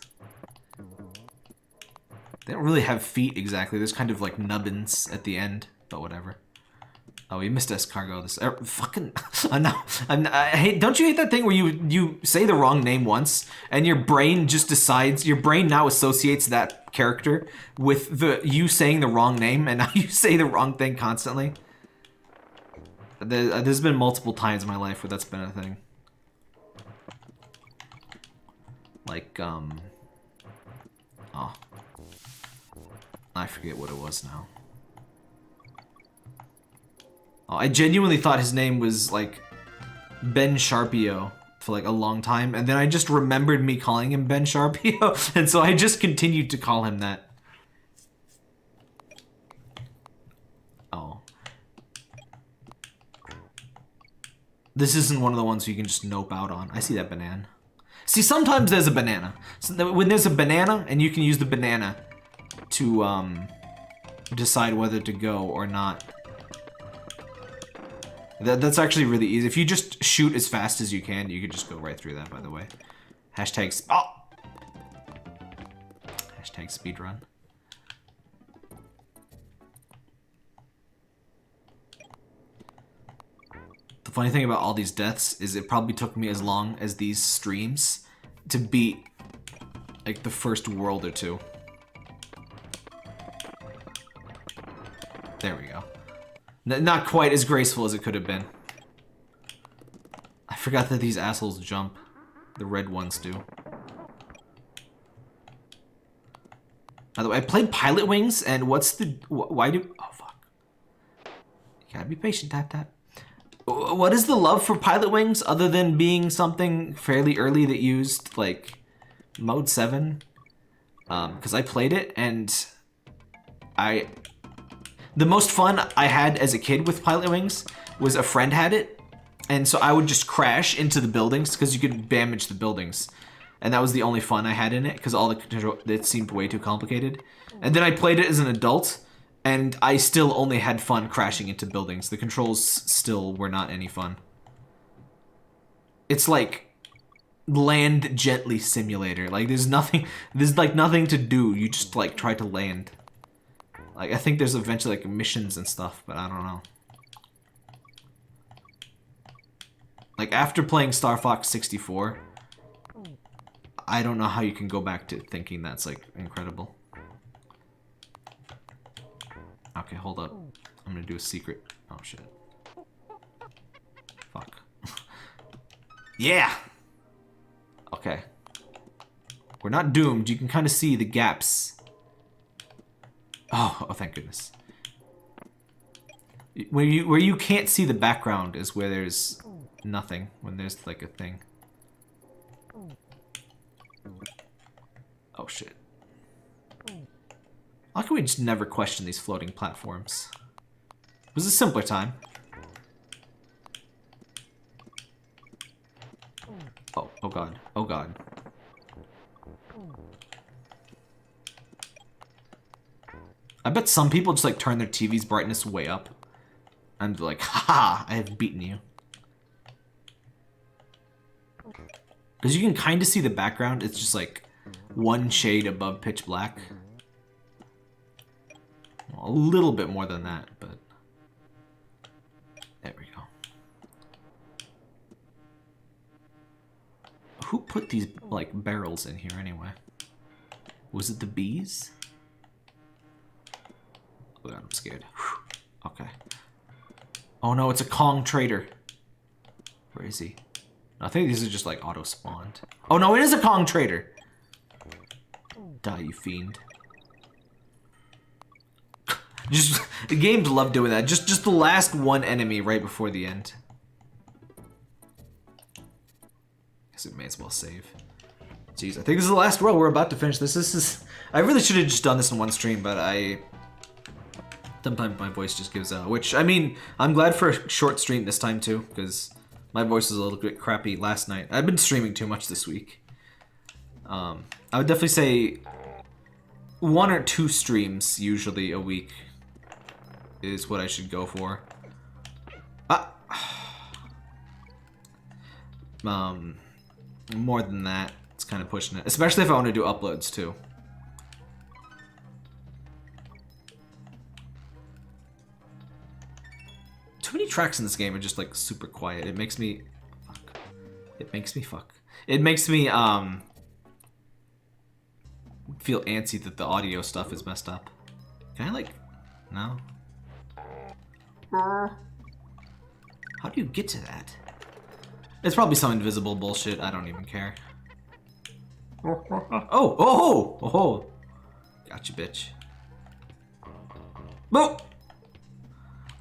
They don't really have feet exactly. There's kind of like nubbins at the end, but whatever. Oh, you missed escargot. This fucking. I hate. Don't you hate that thing where you say the wrong name once and your brain just decides? Your brain now associates that character with you saying the wrong name, and now you say the wrong thing constantly. There's been multiple times in my life where that's been a thing. Like oh, I forget what it was now. Oh, I genuinely thought his name was like Ben Sharpio for like a long time, and then I just remembered me calling him Ben Sharpio, and so I just continued to call him that. Oh. This isn't one of the ones you can just nope out on. I see that banana. See, sometimes there's a banana. So when there's a banana, and you can use the banana to decide whether to go or not. That's actually really easy. If you just shoot as fast as you can just go right through that, by the way. Hashtag speedrun. The funny thing about all these deaths is it probably took me as long as these streams to beat like the first world or two. There we go. Not quite as graceful as it could have been. I forgot that these assholes jump. The red ones do. By the way, I played Pilot Wings, and what's the... Why do... Oh, fuck. You gotta be patient, tap tap. What is the love for Pilot Wings, other than being something fairly early that used, like, Mode 7? Because I played it, and the most fun I had as a kid with Pilot Wings was a friend had it, and so I would just crash into the buildings because you could damage the buildings, and that was the only fun I had in it because all the control, it seemed way too complicated. And then I played it as an adult, and I still only had fun crashing into buildings. The controls still were not any fun. It's like land gently simulator. Like there's like nothing to do. You just like try to land. Like, I think there's eventually, like, missions and stuff, but I don't know. Like, after playing Star Fox 64, I don't know how you can go back to thinking that's, like, incredible. Okay, hold up. I'm gonna do a secret. Oh, shit. Fuck. Yeah! Okay. We're not doomed. You can kind of see the gaps. Oh, thank goodness. Where you can't see the background is where there's nothing. When there's like a thing. Oh shit. How can we just never question these floating platforms? It was a simpler time. Oh god. Oh god. I bet some people just like turn their TV's brightness way up. And they're like, haha, I have beaten you. Because you can kind of see the background. It's just like one shade above pitch black. Well, a little bit more than that, but there we go. Who put these like barrels in here anyway? Was it the bees? Oh god, I'm scared. Whew. Okay. Oh no, it's a Kong trader. Where is he? I think these are just like auto-spawned. Oh no, it is a Kong trader! Die, you fiend. Just, the games love doing that. Just the last one enemy right before the end. Guess it may as well save. Jeez, I think this is the last row. We're about to finish this. This is... I really should have just done this in one stream, but sometimes my voice just gives out. Which, I mean, I'm glad for a short stream this time too, because my voice was a little bit crappy last night. I've been streaming too much this week. I would definitely say 1 or 2 streams usually a week is what I should go for. More than that, it's kind of pushing it. Especially if I want to do uploads too. Too many tracks in this game are just like super quiet. It makes me fuck. It makes me feel antsy that the audio stuff is messed up. Can I like no? How do you get to that? It's probably some invisible bullshit. I don't even care. Oh! Gotcha, bitch. Boom!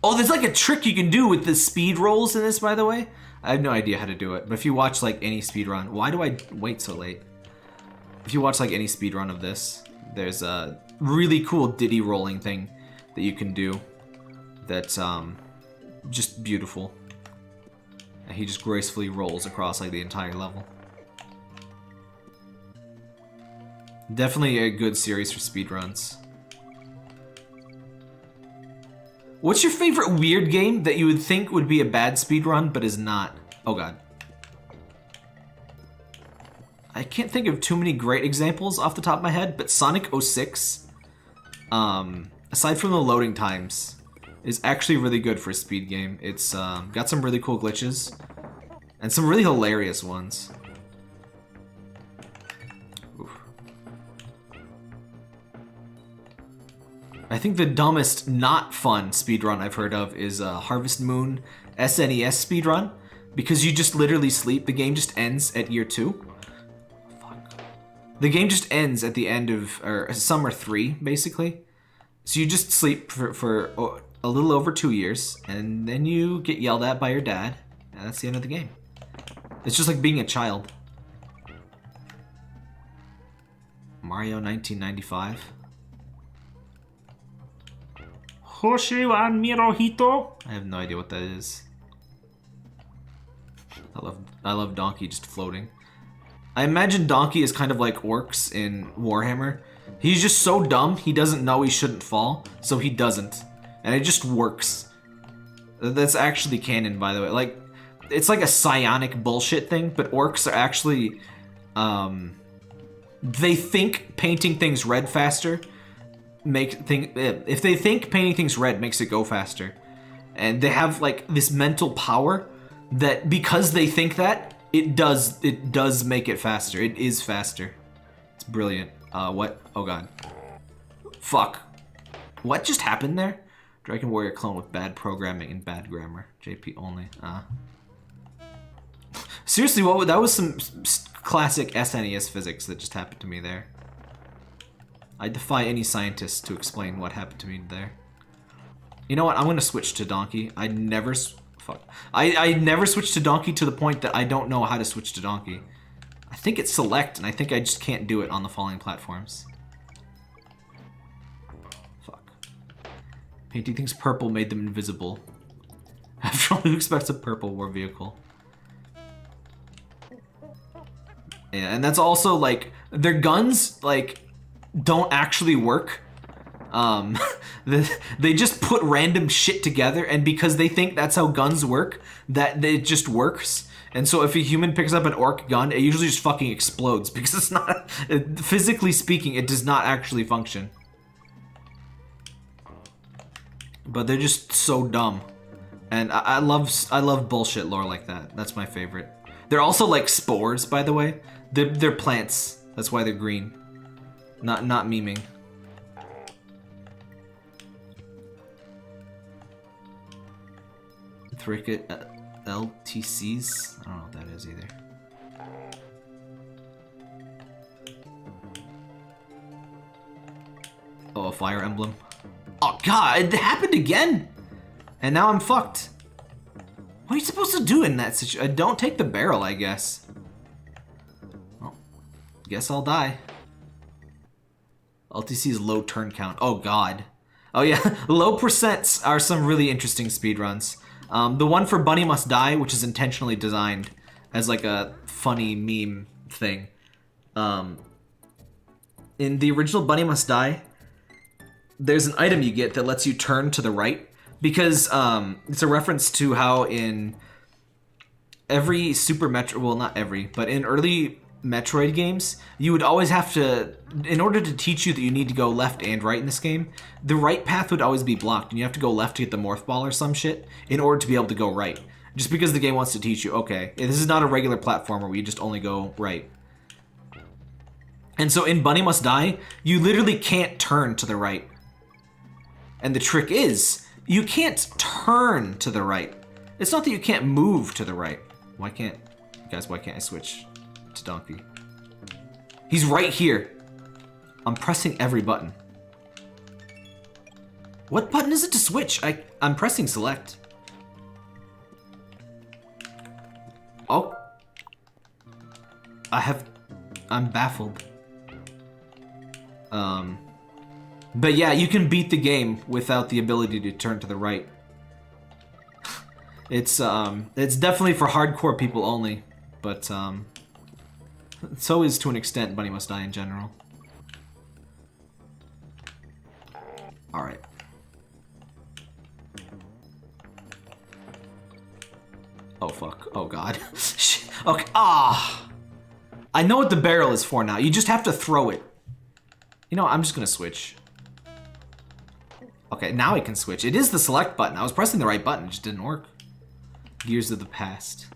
Oh, there's like a trick you can do with the speed rolls in this, by the way. I have no idea how to do it, but if you watch like any speedrun, why do I wait so late? If you watch like any speedrun of this, there's a really cool diddy rolling thing that you can do that's just beautiful. And he just gracefully rolls across like the entire level. Definitely a good series for speedruns. What's your favorite weird game that you would think would be a bad speedrun, but is not? Oh god. I can't think of too many great examples off the top of my head, but Sonic 06, aside from the loading times, is actually really good for a speed game. It's got some really cool glitches, and some really hilarious ones. Oof. I think the dumbest, not fun speedrun I've heard of is Harvest Moon SNES speedrun, because you just literally sleep. The game just ends at year 2. Fuck. The game just ends at the end of, or Summer 3, basically. So you just sleep for a little over 2 years, and then you get yelled at by your dad, and that's the end of the game. It's just like being a child. Mario 1995. Hoshi wa Mirohito? I have no idea what that is. I love Donkey just floating. I imagine Donkey is kind of like orcs in Warhammer. He's just so dumb, he doesn't know he shouldn't fall, so he doesn't. And it just works. That's actually canon, by the way. Like, it's like a psionic bullshit thing, but orcs are actually, they think painting things red faster if they think painting things red makes it go faster. And they have like this mental power that because they think that, it does make it faster. It is faster. It's brilliant. What? Oh god. Fuck. What just happened there? Dragon Warrior clone with bad programming and bad grammar. JP only. Seriously, that was some classic SNES physics that just happened to me there. I defy any scientist to explain what happened to me there. You know what? I'm gonna switch to Donkey. I never switched to Donkey to the point that I don't know how to switch to Donkey. I think it's select, and I think I just can't do it on the falling platforms. Fuck. Painting things purple made them invisible. After all, who expects a purple war vehicle? Yeah, and that's also, like, their guns, like, don't actually work. They just put random shit together, and because they think that's how guns work, that it just works. And so if a human picks up an orc gun, it usually just fucking explodes, because it's not, physically speaking, it does not actually function. But they're just so dumb. And I love bullshit lore like that. That's my favorite. They're also like spores, by the way. They're plants. That's why they're green. Not memeing. Cricket LTCs? I don't know what that is either. Oh, a fire emblem. Oh god, it happened again! And now I'm fucked. What are you supposed to do in that situation? Don't take the barrel, I guess. Well, guess I'll die. LTC's low turn count. Oh god. Oh yeah, low percents are some really interesting speedruns. The one for Bunny Must Die, which is intentionally designed as like a funny meme thing. In the original Bunny Must Die, there's an item you get that lets you turn to the right. Because it's a reference to how in every Super Metro, well not every, but in early Metroid games, you would always have to, in order to teach you that you need to go left and right in this game, the right path would always be blocked, and you have to go left to get the morph ball or some shit in order to be able to go right. Just because the game wants to teach you, okay, this is not a regular platformer where you just only go right. And so in Bunny Must Die, you literally can't turn to the right. And the trick is, you can't turn to the right. It's not that you can't move to the right. Why can't I switch to Donkey? He's right here. I'm pressing every button. What button is it to switch? I'm pressing select. Oh. I'm baffled. But yeah, you can beat the game without the ability to turn to the right. It's definitely for hardcore people only, but so is to an extent Bunny Must Die in general. Alright. Oh fuck. Oh god. Okay. Ah! I know what the barrel is for now. You just have to throw it. You know what? I'm just gonna switch. Okay, now I can switch. It is the select button. I was pressing the right button, it just didn't work. Gears of the past.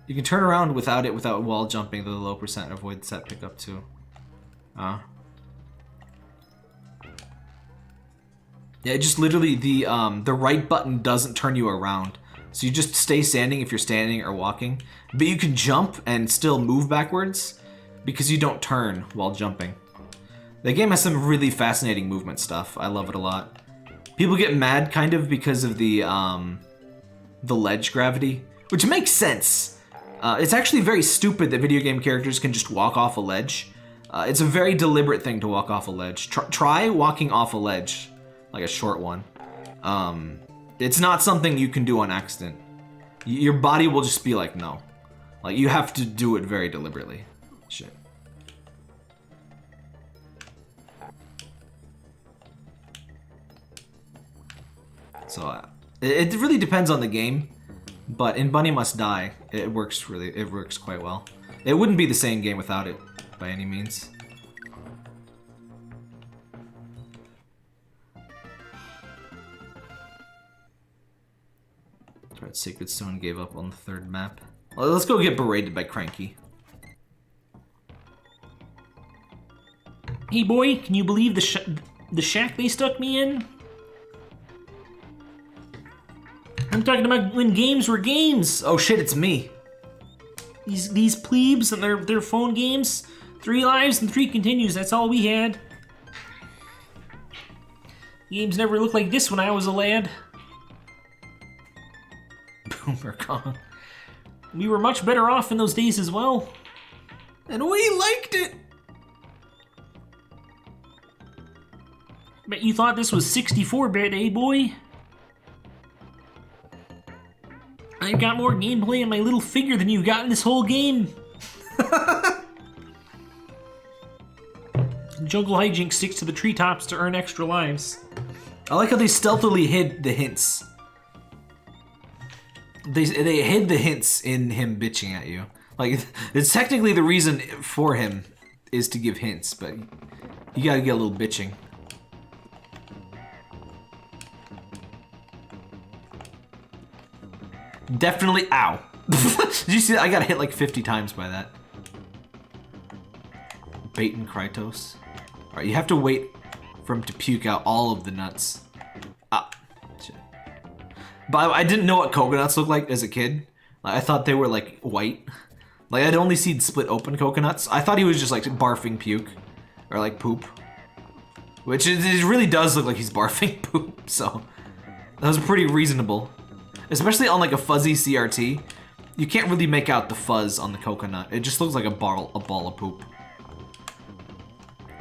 You can turn around without wall jumping the low percent, avoid set pickup too. Yeah, just literally the right button doesn't turn you around. So you just stay standing if you're standing or walking. But you can jump and still move backwards because you don't turn while jumping. The game has some really fascinating movement stuff. I love it a lot. People get mad kind of because of the ledge gravity, which makes sense. It's actually very stupid that video game characters can just walk off a ledge. It's a very deliberate thing to walk off a ledge. Try walking off a ledge, like a short one. It's not something you can do on accident. Your body will just be like, no. Like, you have to do it very deliberately. Shit. So it really depends on the game, but in Bunny Must Die, it works quite well. It wouldn't be the same game without it, by any means. Alright, Sacred Stone gave up on the third map. Well, let's go get berated by Cranky. Hey boy, can you believe the shack they stuck me in? I'm talking about when games were games. Oh shit, it's me. These plebes and their phone games. 3 lives and 3 continues. That's all we had. Games never looked like this when I was a lad. Boomer Kong. We were much better off in those days as well. And we liked it. Bet you thought this was 64-bit, eh, boy? I've got more gameplay in my little figure than you got in this whole game. Jungle Hijinks sticks to the treetops to earn extra lives. I like how they stealthily hid the hints. They hid the hints in him bitching at you. Like, it's technically the reason for him is to give hints, but you gotta get a little bitching. Definitely, ow. Did you see that? I got hit like 50 times by that. Bait and Krytos. Alright, you have to wait for him to puke out all of the nuts. Ah, shit. But I didn't know what coconuts looked like as a kid. Like, I thought they were like white. Like, I'd only seen split open coconuts. I thought he was just like barfing puke. Or like poop. Which it really does look like he's barfing poop, so that was pretty reasonable. Especially on like a fuzzy CRT. You can't really make out the fuzz on the coconut. It just looks like a ball of poop.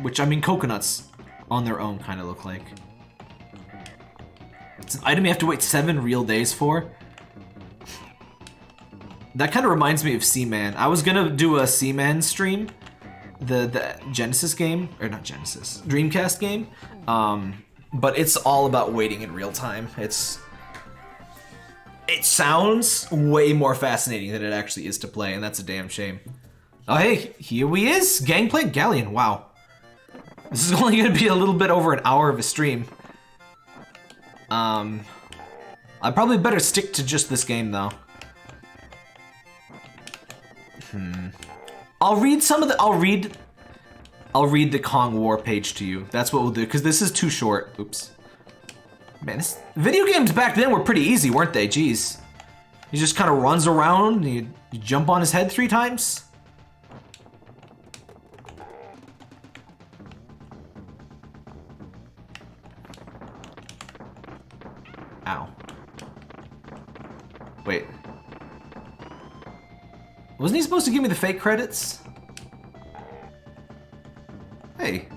Which, I mean, coconuts on their own kind of look like. It's an item you have to wait 7 real days for. That kind of reminds me of Seaman. I was gonna do a Seaman stream. The Genesis game, or not Genesis, Dreamcast game. But it's all about waiting in real time. It sounds way more fascinating than it actually is to play, and that's a damn shame. Oh hey, here we is! Gangplank Galleon, wow. This is only gonna be a little bit over an hour of a stream. I probably better stick to just this game though. I'll read some of the I'll read the Kong War page to you. That's what we'll do, because this is too short. Oops. Man, video games back then were pretty easy, weren't they? Jeez. He just kind of runs around, and you jump on his head 3 times. Ow. Wait. Wasn't he supposed to give me the fake credits? Hey.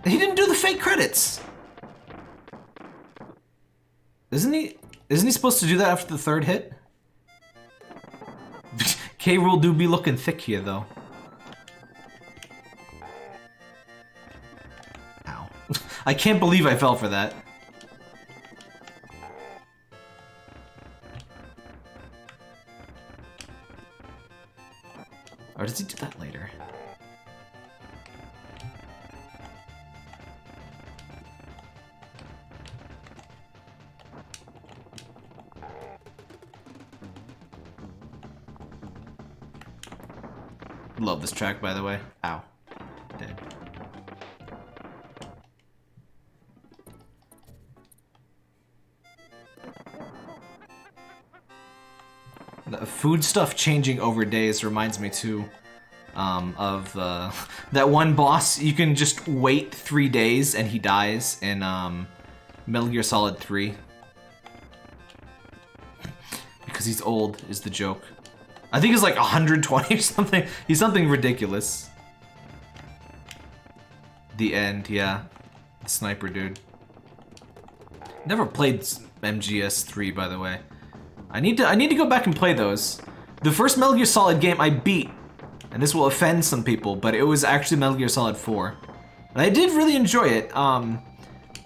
He didn't do the fake credits. Isn't he supposed to do that after the 3rd hit? K-Rool do be looking thick here though. Ow. I can't believe I fell for that. Or does he do that later? Love this track, by the way. Ow. Dead. The food stuff changing over days reminds me too of that one boss. You can just wait 3 days and he dies in Metal Gear Solid 3. Because he's old is the joke. I think he's like 120 or something. He's something ridiculous. The end, yeah. The sniper dude. Never played MGS3, by the way. I need to go back and play those. The first Metal Gear Solid game I beat, and this will offend some people, but it was actually Metal Gear Solid 4. And I did really enjoy it.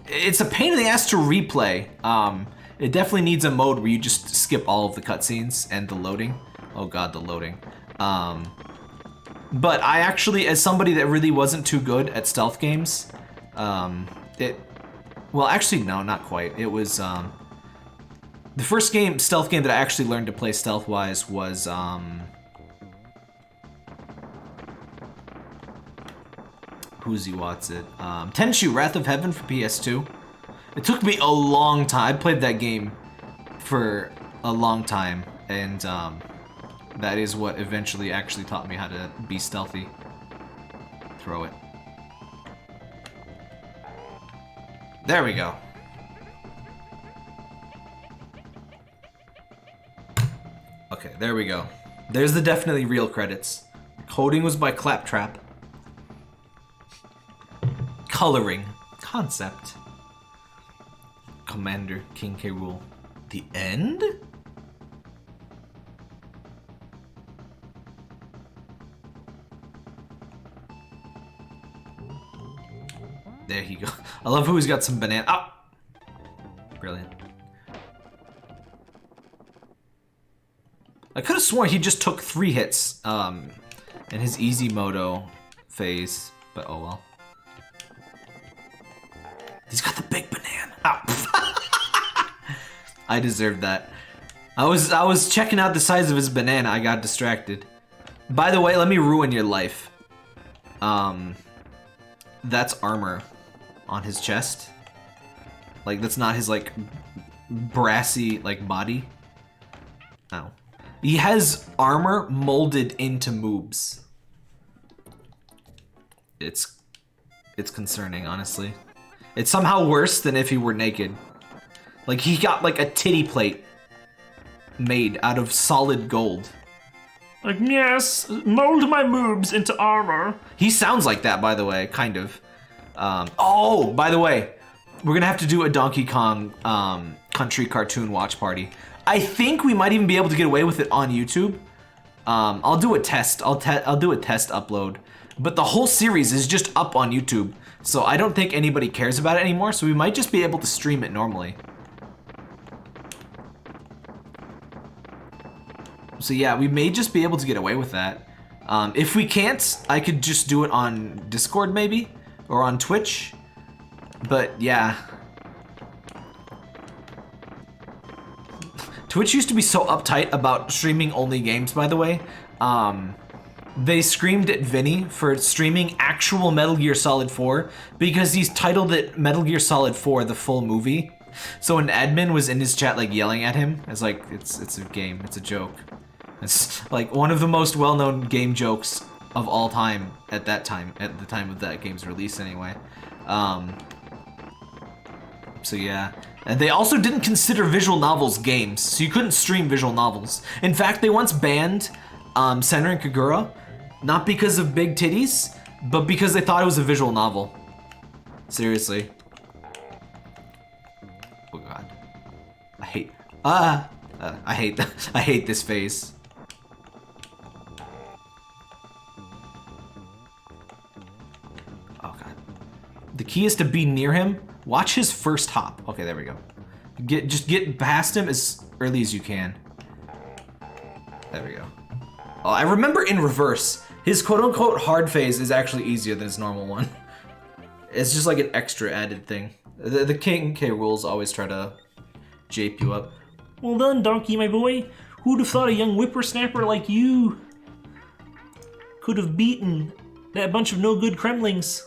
It's a pain in the ass to replay. It definitely needs a mode where you just skip all of the cutscenes and the loading. Oh god, the loading. But I actually, as somebody that really wasn't too good at stealth games, well, actually, no, not quite. It was, the first stealth game that I actually learned to play stealth-wise was, Who's he, what's it? Tenchu, Wrath of Heaven for PS2. It took me a long time. I played that game for a long time, and that is what eventually actually taught me how to be stealthy. Throw it. There we go. Okay, there we go. There's the definitely real credits. Coding was by Claptrap. Coloring. Concept. Commander King K. Rool. The end? There you go. I love who he's got some banana. Ah! Brilliant. I could have sworn he just took 3 hits in his easy moto phase, but oh well. He's got the big banana. Ah. I deserved that. I was checking out the size of his banana. I got distracted. By the way, let me ruin your life. That's armor on his chest. Like, that's not his, like, brassy, like, body. Oh. He has armor molded into moobs. It's concerning, honestly. It's somehow worse than if he were naked. Like, he got, like, a titty plate made out of solid gold. Like, yes, mold my moobs into armor. He sounds like that, by the way, kind of. Oh, by the way, we're gonna have to do a Donkey Kong country cartoon watch party. I think we might even be able to get away with it on YouTube. I'll do a test. I'll do a test upload. But the whole series is just up on YouTube, so I don't think anybody cares about it anymore. So we might just be able to stream it normally. So yeah, we may just be able to get away with that. If we can't, I could just do it on Discord maybe, or on Twitch. But yeah. Twitch used to be so uptight about streaming only games, by the way. They screamed at Vinny for streaming actual Metal Gear Solid 4 because he's titled it Metal Gear Solid 4, the full movie. So an admin was in his chat like yelling at him. It's like, it's a game, it's a joke. It's like one of the most well-known game jokes of all time at that time, at the time of that game's release anyway. So yeah. And they also didn't consider visual novels games, so you couldn't stream visual novels. In fact, they once banned Senran Kagura, not because of big titties, but because they thought it was a visual novel. Seriously. Oh god. I hate this phase. Oh god. The key is to be near him. Watch his first hop. Okay, there we go. Just get past him as early as you can. There we go. Oh, I remember in reverse, his quote-unquote hard phase is actually easier than his normal one. It's just like an extra added thing. The King K. Rules always try to jape you up. Well done, Donkey, my boy. Who'd have thought a young whippersnapper like you could have beaten that bunch of no-good Kremlings?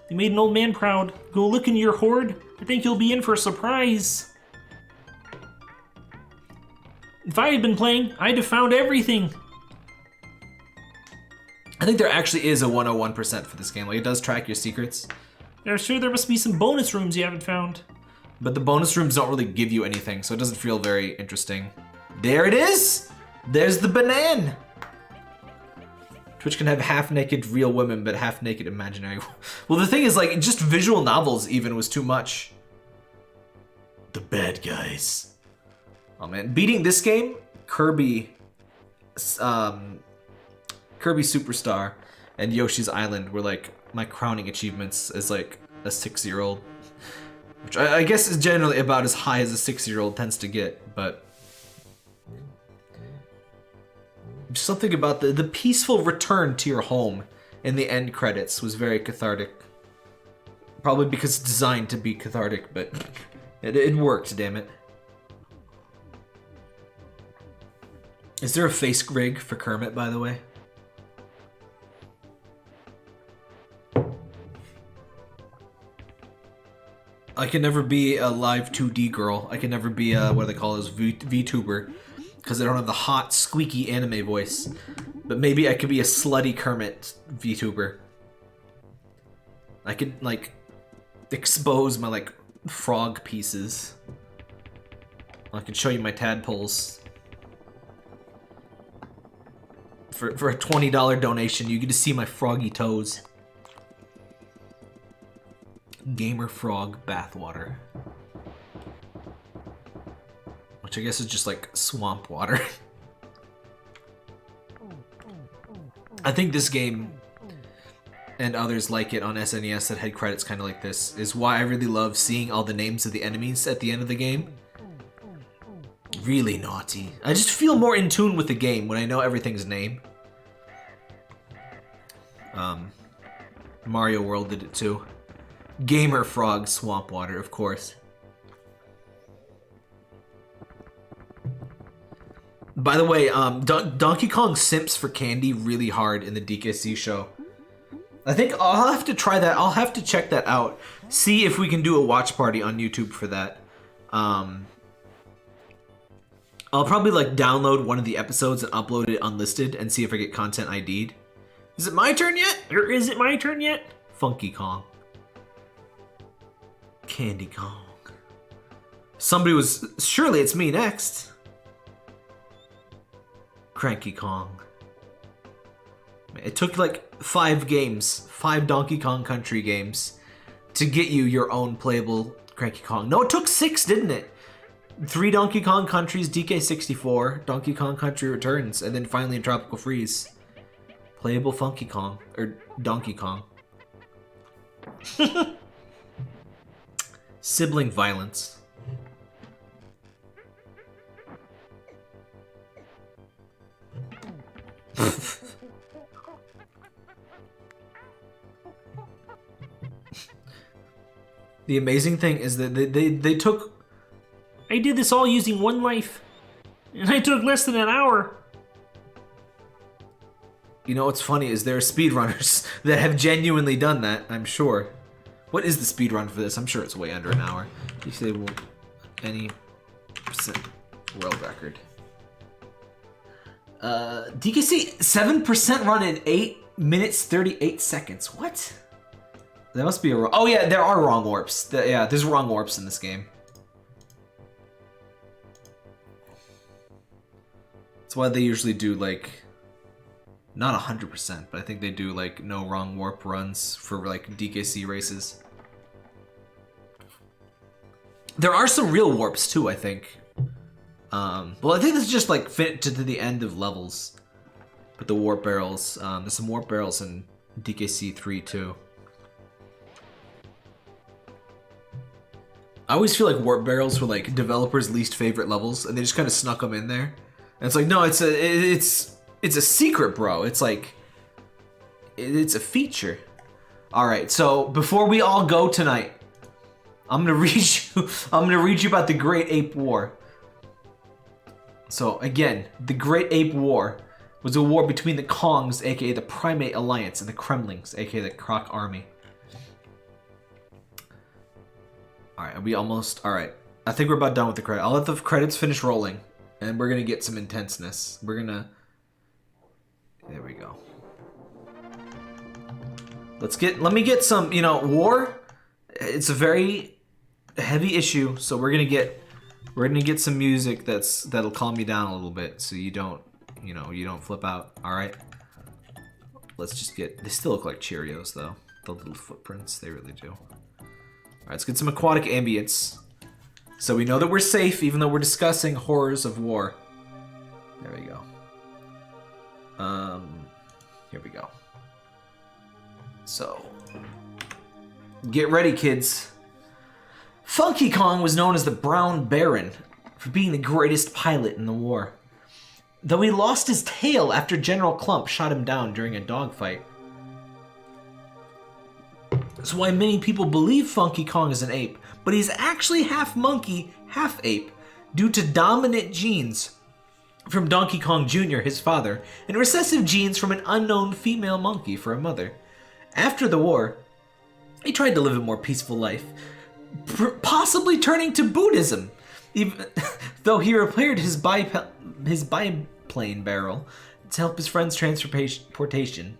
You made an old man proud. Go look in your hoard. I think you'll be in for a surprise. If I had been playing, I'd have found everything. I think there actually is a 101% for this game. Like, it does track your secrets. I'm sure there must be some bonus rooms you haven't found. But the bonus rooms don't really give you anything, so it doesn't feel very interesting. There it is! There's the banana! Twitch can have half-naked real women, but half-naked imaginary. Well, the thing is, like, just visual novels even was too much. The bad guys. Oh man, beating this game, Kirby Superstar and Yoshi's Island were like my crowning achievements as like a 6-year-old. Which I guess is generally about as high as a 6-year-old tends to get, but something about the peaceful return to your home in the end credits was very cathartic. Probably because it's designed to be cathartic, but it worked, damn it. Is there a face rig for Kermit, by the way? I can never be a live 2D girl. I can never be a, what do they call those, VTuber. Because I don't have the hot, squeaky anime voice. But maybe I could be a slutty Kermit VTuber. I could, like, expose my, like, frog pieces. I can show you my tadpoles. For a $20 donation, you get to see my froggy toes. Gamer frog bathwater. Which I guess is just like swamp water. I think this game, and others like it on SNES that had credits kind of like this, is why I really love seeing all the names of the enemies at the end of the game. Really naughty. I just feel more in tune with the game when I know everything's name. Mario World did it too. Gamer frog swamp water, of course. By the way, Donkey Kong simps for candy really hard in the DKC show. I think I'll have to try that. I'll have to check that out. See if we can do a watch party on YouTube for that. I'll probably like download one of the episodes and upload it unlisted and see if I get content ID'd. Is it my turn yet? Or is it my turn yet? Funky Kong. Candy Kong. Somebody was... Surely it's me next. Cranky Kong. It took like 5 games, 5 Donkey Kong Country games, to get you your own playable Cranky Kong. No, it took 6, didn't it? 3 Donkey Kong Countries, DK64, Donkey Kong Country Returns, and then finally in Tropical Freeze. Playable Funky Kong, or Donkey Kong. Sibling violence. The amazing thing is that they took... I did this all using 1 life. And I took less than an hour. You know what's funny is there are speedrunners that have genuinely done that, I'm sure. What is the speedrun for this? I'm sure it's way under an hour. You say, well, any percent world record. DKC 7% run in 8 minutes 38 seconds. What? That must be a wrong... Oh yeah, there are wrong warps. Yeah, there's wrong warps in this game. That's why they usually do like... Not 100%, but I think they do like no wrong warp runs for like DKC races. There are some real warps too, I think. Well, I think this is just like fit to the end of levels. With the warp barrels. There's some warp barrels in DKC3 too. I always feel like warp barrels were like developers' least favorite levels, and they just kind of snuck them in there. And it's like, no, it's a secret, bro. It's like, it's a feature. All right, so before we all go tonight, I'm gonna read you about the Great Ape War. So again, the Great Ape War was a war between the Kongs, aka the Primate Alliance, and the Kremlings, aka the Croc Army. All right, are we almost? All right, I think we're about done with the credit. I'll let the credits finish rolling, and we're gonna get some intenseness. We're gonna. There we go. Let me get some, you know, war. It's a very heavy issue, so we're gonna get some music that'll calm you down a little bit, so you don't flip out. All right. Let's just get. They still look like Cheerios though. The little footprints, they really do. All right, let's get some aquatic ambience, so we know that we're safe, even though we're discussing horrors of war. There we go. Here we go. So, get ready, kids. Funky Kong was known as the Brown Baron for being the greatest pilot in the war. Though he lost his tail after General Clump shot him down during a dogfight. That's why many people believe Funky Kong is an ape, but he's actually half monkey, half ape, due to dominant genes from Donkey Kong Jr., his father, and recessive genes from an unknown female monkey for a mother. After the war, he tried to live a more peaceful life, possibly turning to Buddhism, even though he repaired his biplane barrel to help his friend's transportation,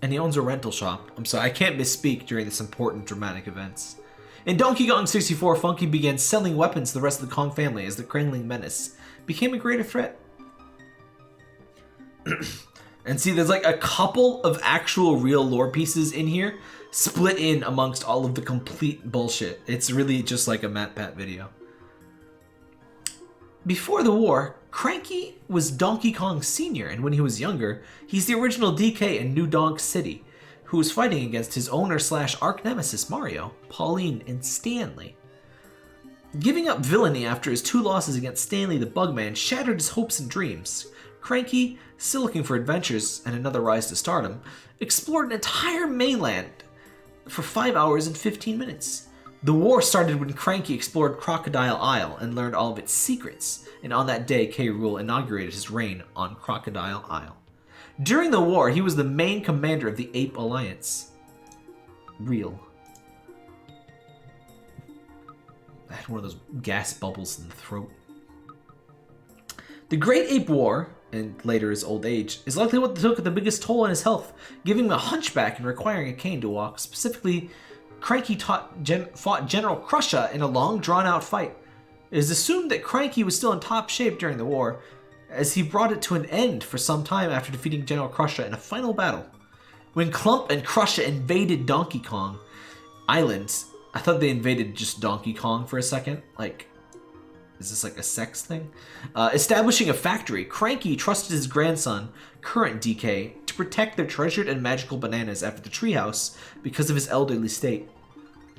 and he owns a rental shop. I'm sorry, I can't misspeak during this important dramatic events. In Donkey Kong 64, Funky began selling weapons to the rest of the Kong family as the Kremling menace became a greater threat. And see, there's like a couple of actual real lore pieces in here, split in amongst all of the complete bullshit. It's really just like a MatPat video. Before the war, Cranky was Donkey Kong Sr., and when he was younger, he's the original DK in New Donk City, who was fighting against his owner/arch nemesis Mario, Pauline, and Stanley. Giving up villainy after his 2 losses against Stanley the Bugman shattered his hopes and dreams. Cranky, still looking for adventures and another rise to stardom, explored an entire mainland for 5 hours and 15 minutes. The war started when Cranky explored Crocodile Isle and learned all of its secrets, and on that day, K. Rool inaugurated his reign on Crocodile Isle. During the war, he was the main commander of the Ape Alliance. Real. I had one of those gas bubbles in the throat. The Great Ape War, and later his old age, is likely what took the biggest toll on his health, giving him a hunchback and requiring a cane to walk. Specifically, Cranky fought General Krusha in a long, drawn-out fight. It is assumed that Cranky was still in top shape during the war, as he brought it to an end for some time after defeating General Krusha in a final battle. When Clump and Krusha invaded Donkey Kong Island, I thought they invaded just Donkey Kong for a second. Like, is this like a sex thing? Establishing a factory, Cranky trusted his grandson, current DK, to protect their treasured and magical bananas after the treehouse because of his elderly state.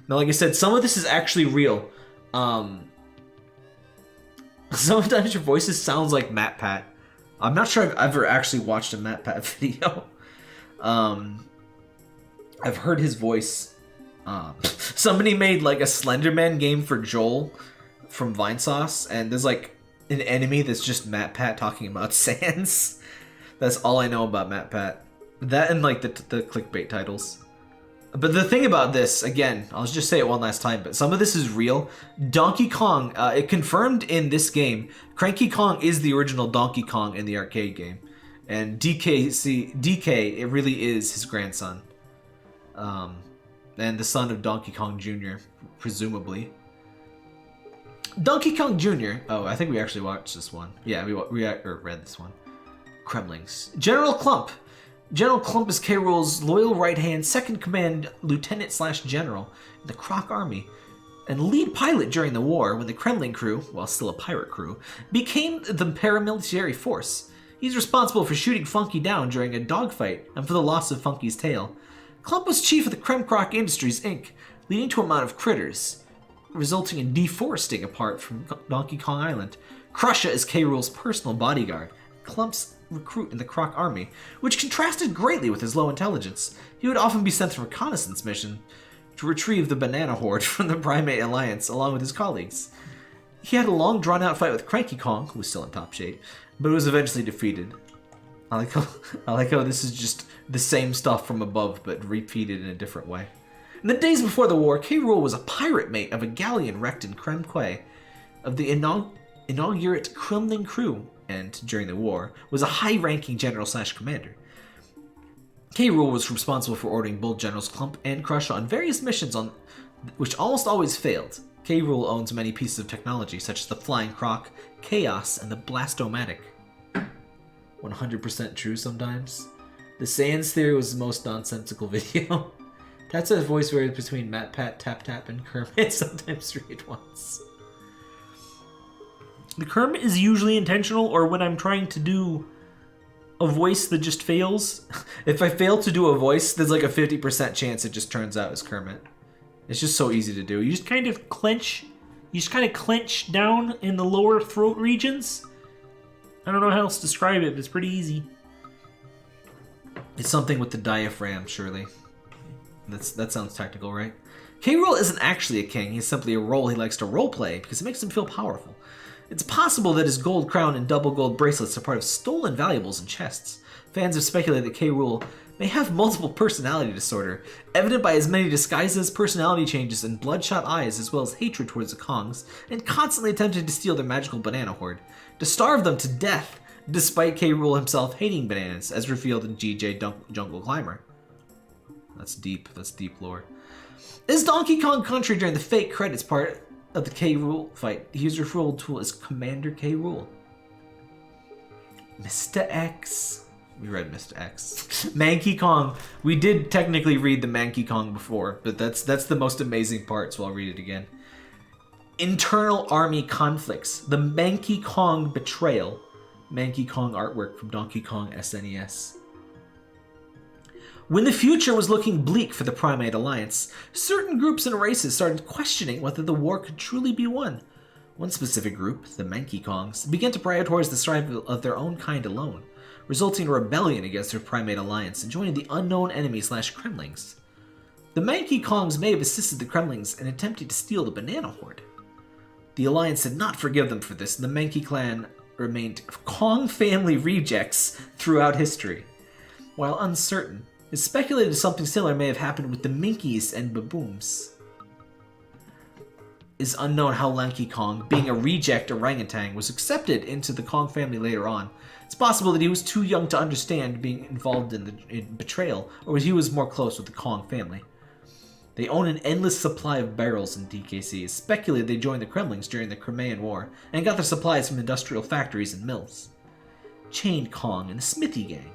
Now, like I said, some of this is actually real. Sometimes your voices sounds like MatPat. I'm not sure I've ever actually watched a MatPat video. I've heard his voice. Somebody made like a Slenderman game for Joel from Vinesauce, and there's like an enemy that's just MatPat talking about Sans. That's all I know about MatPat. That and like the clickbait titles. But the thing about this, again, I'll just say it one last time, but some of this is real. Donkey Kong, it confirmed in this game, Cranky Kong is the original Donkey Kong in the arcade game. And DK, it really is his grandson. And the son of Donkey Kong Jr., presumably. Donkey Kong Jr., oh, I think we actually watched this one. Yeah, we read this one. Kremlings. General Clump. General Clump is K. Rool's loyal right-hand, second-command lieutenant/general in the Croc Army, and lead pilot during the war when the Kremling crew, while still a pirate crew, became the paramilitary force. He's responsible for shooting Funky down during a dogfight and for the loss of Funky's tail. Clump was chief of the Kremkroc Industries, Inc., leading to a amount of critters, resulting in deforesting apart from Donkey Kong Island. Krusha is K. Rool's personal bodyguard, Clump's recruit in the Croc Army, which contrasted greatly with his low intelligence. He would often be sent on a reconnaissance mission to retrieve the banana horde from the Primate Alliance along with his colleagues. He had a long drawn-out fight with Cranky Kong, who was still in top shape, but was eventually defeated. I like how this is just the same stuff from above, but repeated in a different way. In the days before the war, K. Rool was a pirate mate of a galleon wrecked in Kremkroc of the inaugurate Kremling crew, and during the war, was a high-ranking general/commander. K. Rool was responsible for ordering both Generals Clump and Krusha on various missions which almost always failed. K. Rool owns many pieces of technology, such as the Flying Croc, Chaos, and the Blastomatic. 100% true sometimes. The Sans Theory was the most nonsensical video. That's a voice variant between MatPat, Tap, and Kermit, sometimes three at once. The Kermit is usually intentional, or when I'm trying to do a voice that just fails. If I fail to do a voice, there's like a 50% chance it just turns out as Kermit. It's just so easy to do. You just kind of clench down in the lower throat regions. I don't know how else to describe it, but it's pretty easy. It's something with the diaphragm, surely. That sounds technical, right? K. Rool isn't actually a king. He's simply a role he likes to roleplay because it makes him feel powerful. It's possible that his gold crown and double gold bracelets are part of stolen valuables and chests. Fans have speculated that K. Rool may have multiple personality disorder, evident by as many disguises, personality changes, and bloodshot eyes, as well as hatred towards the Kongs, and constantly attempting to steal their magical banana horde, to starve them to death, despite K. Rool himself hating bananas, as revealed in GJ Jungle Climber. That's deep lore. Is Donkey Kong Country during the fake credits part of the K. Rool fight. The user role tool is Commander K. Rool. Mr. X. We read Mr. X. Manky Kong. We did technically read the Manky Kong before, but that's the most amazing part, so I'll read it again. Internal army conflicts. The Manky Kong betrayal. Manky Kong artwork from Donkey Kong SNES. When the future was looking bleak for the Primate Alliance, certain groups and races started questioning whether the war could truly be won. One specific group, the Manky Kongs, began to prioritize the survival of their own kind alone, resulting in a rebellion against their Primate Alliance and joining the unknown enemy / Kremlings. The Manky Kongs may have assisted the Kremlings in attempting to steal the Banana Horde. The Alliance did not forgive them for this, and the Manky clan remained Kong family rejects throughout history. While uncertain, it's speculated something similar may have happened with the Minkies and Babooms. It is unknown how Lanky Kong, being a reject orangutan, was accepted into the Kong family later on. It's possible that he was too young to understand being involved in betrayal, or he was more close with the Kong family. They own an endless supply of barrels in DKC. It's speculated they joined the Kremlings during the Crimean War and got their supplies from industrial factories and mills. Chained Kong and the Smithy Gang.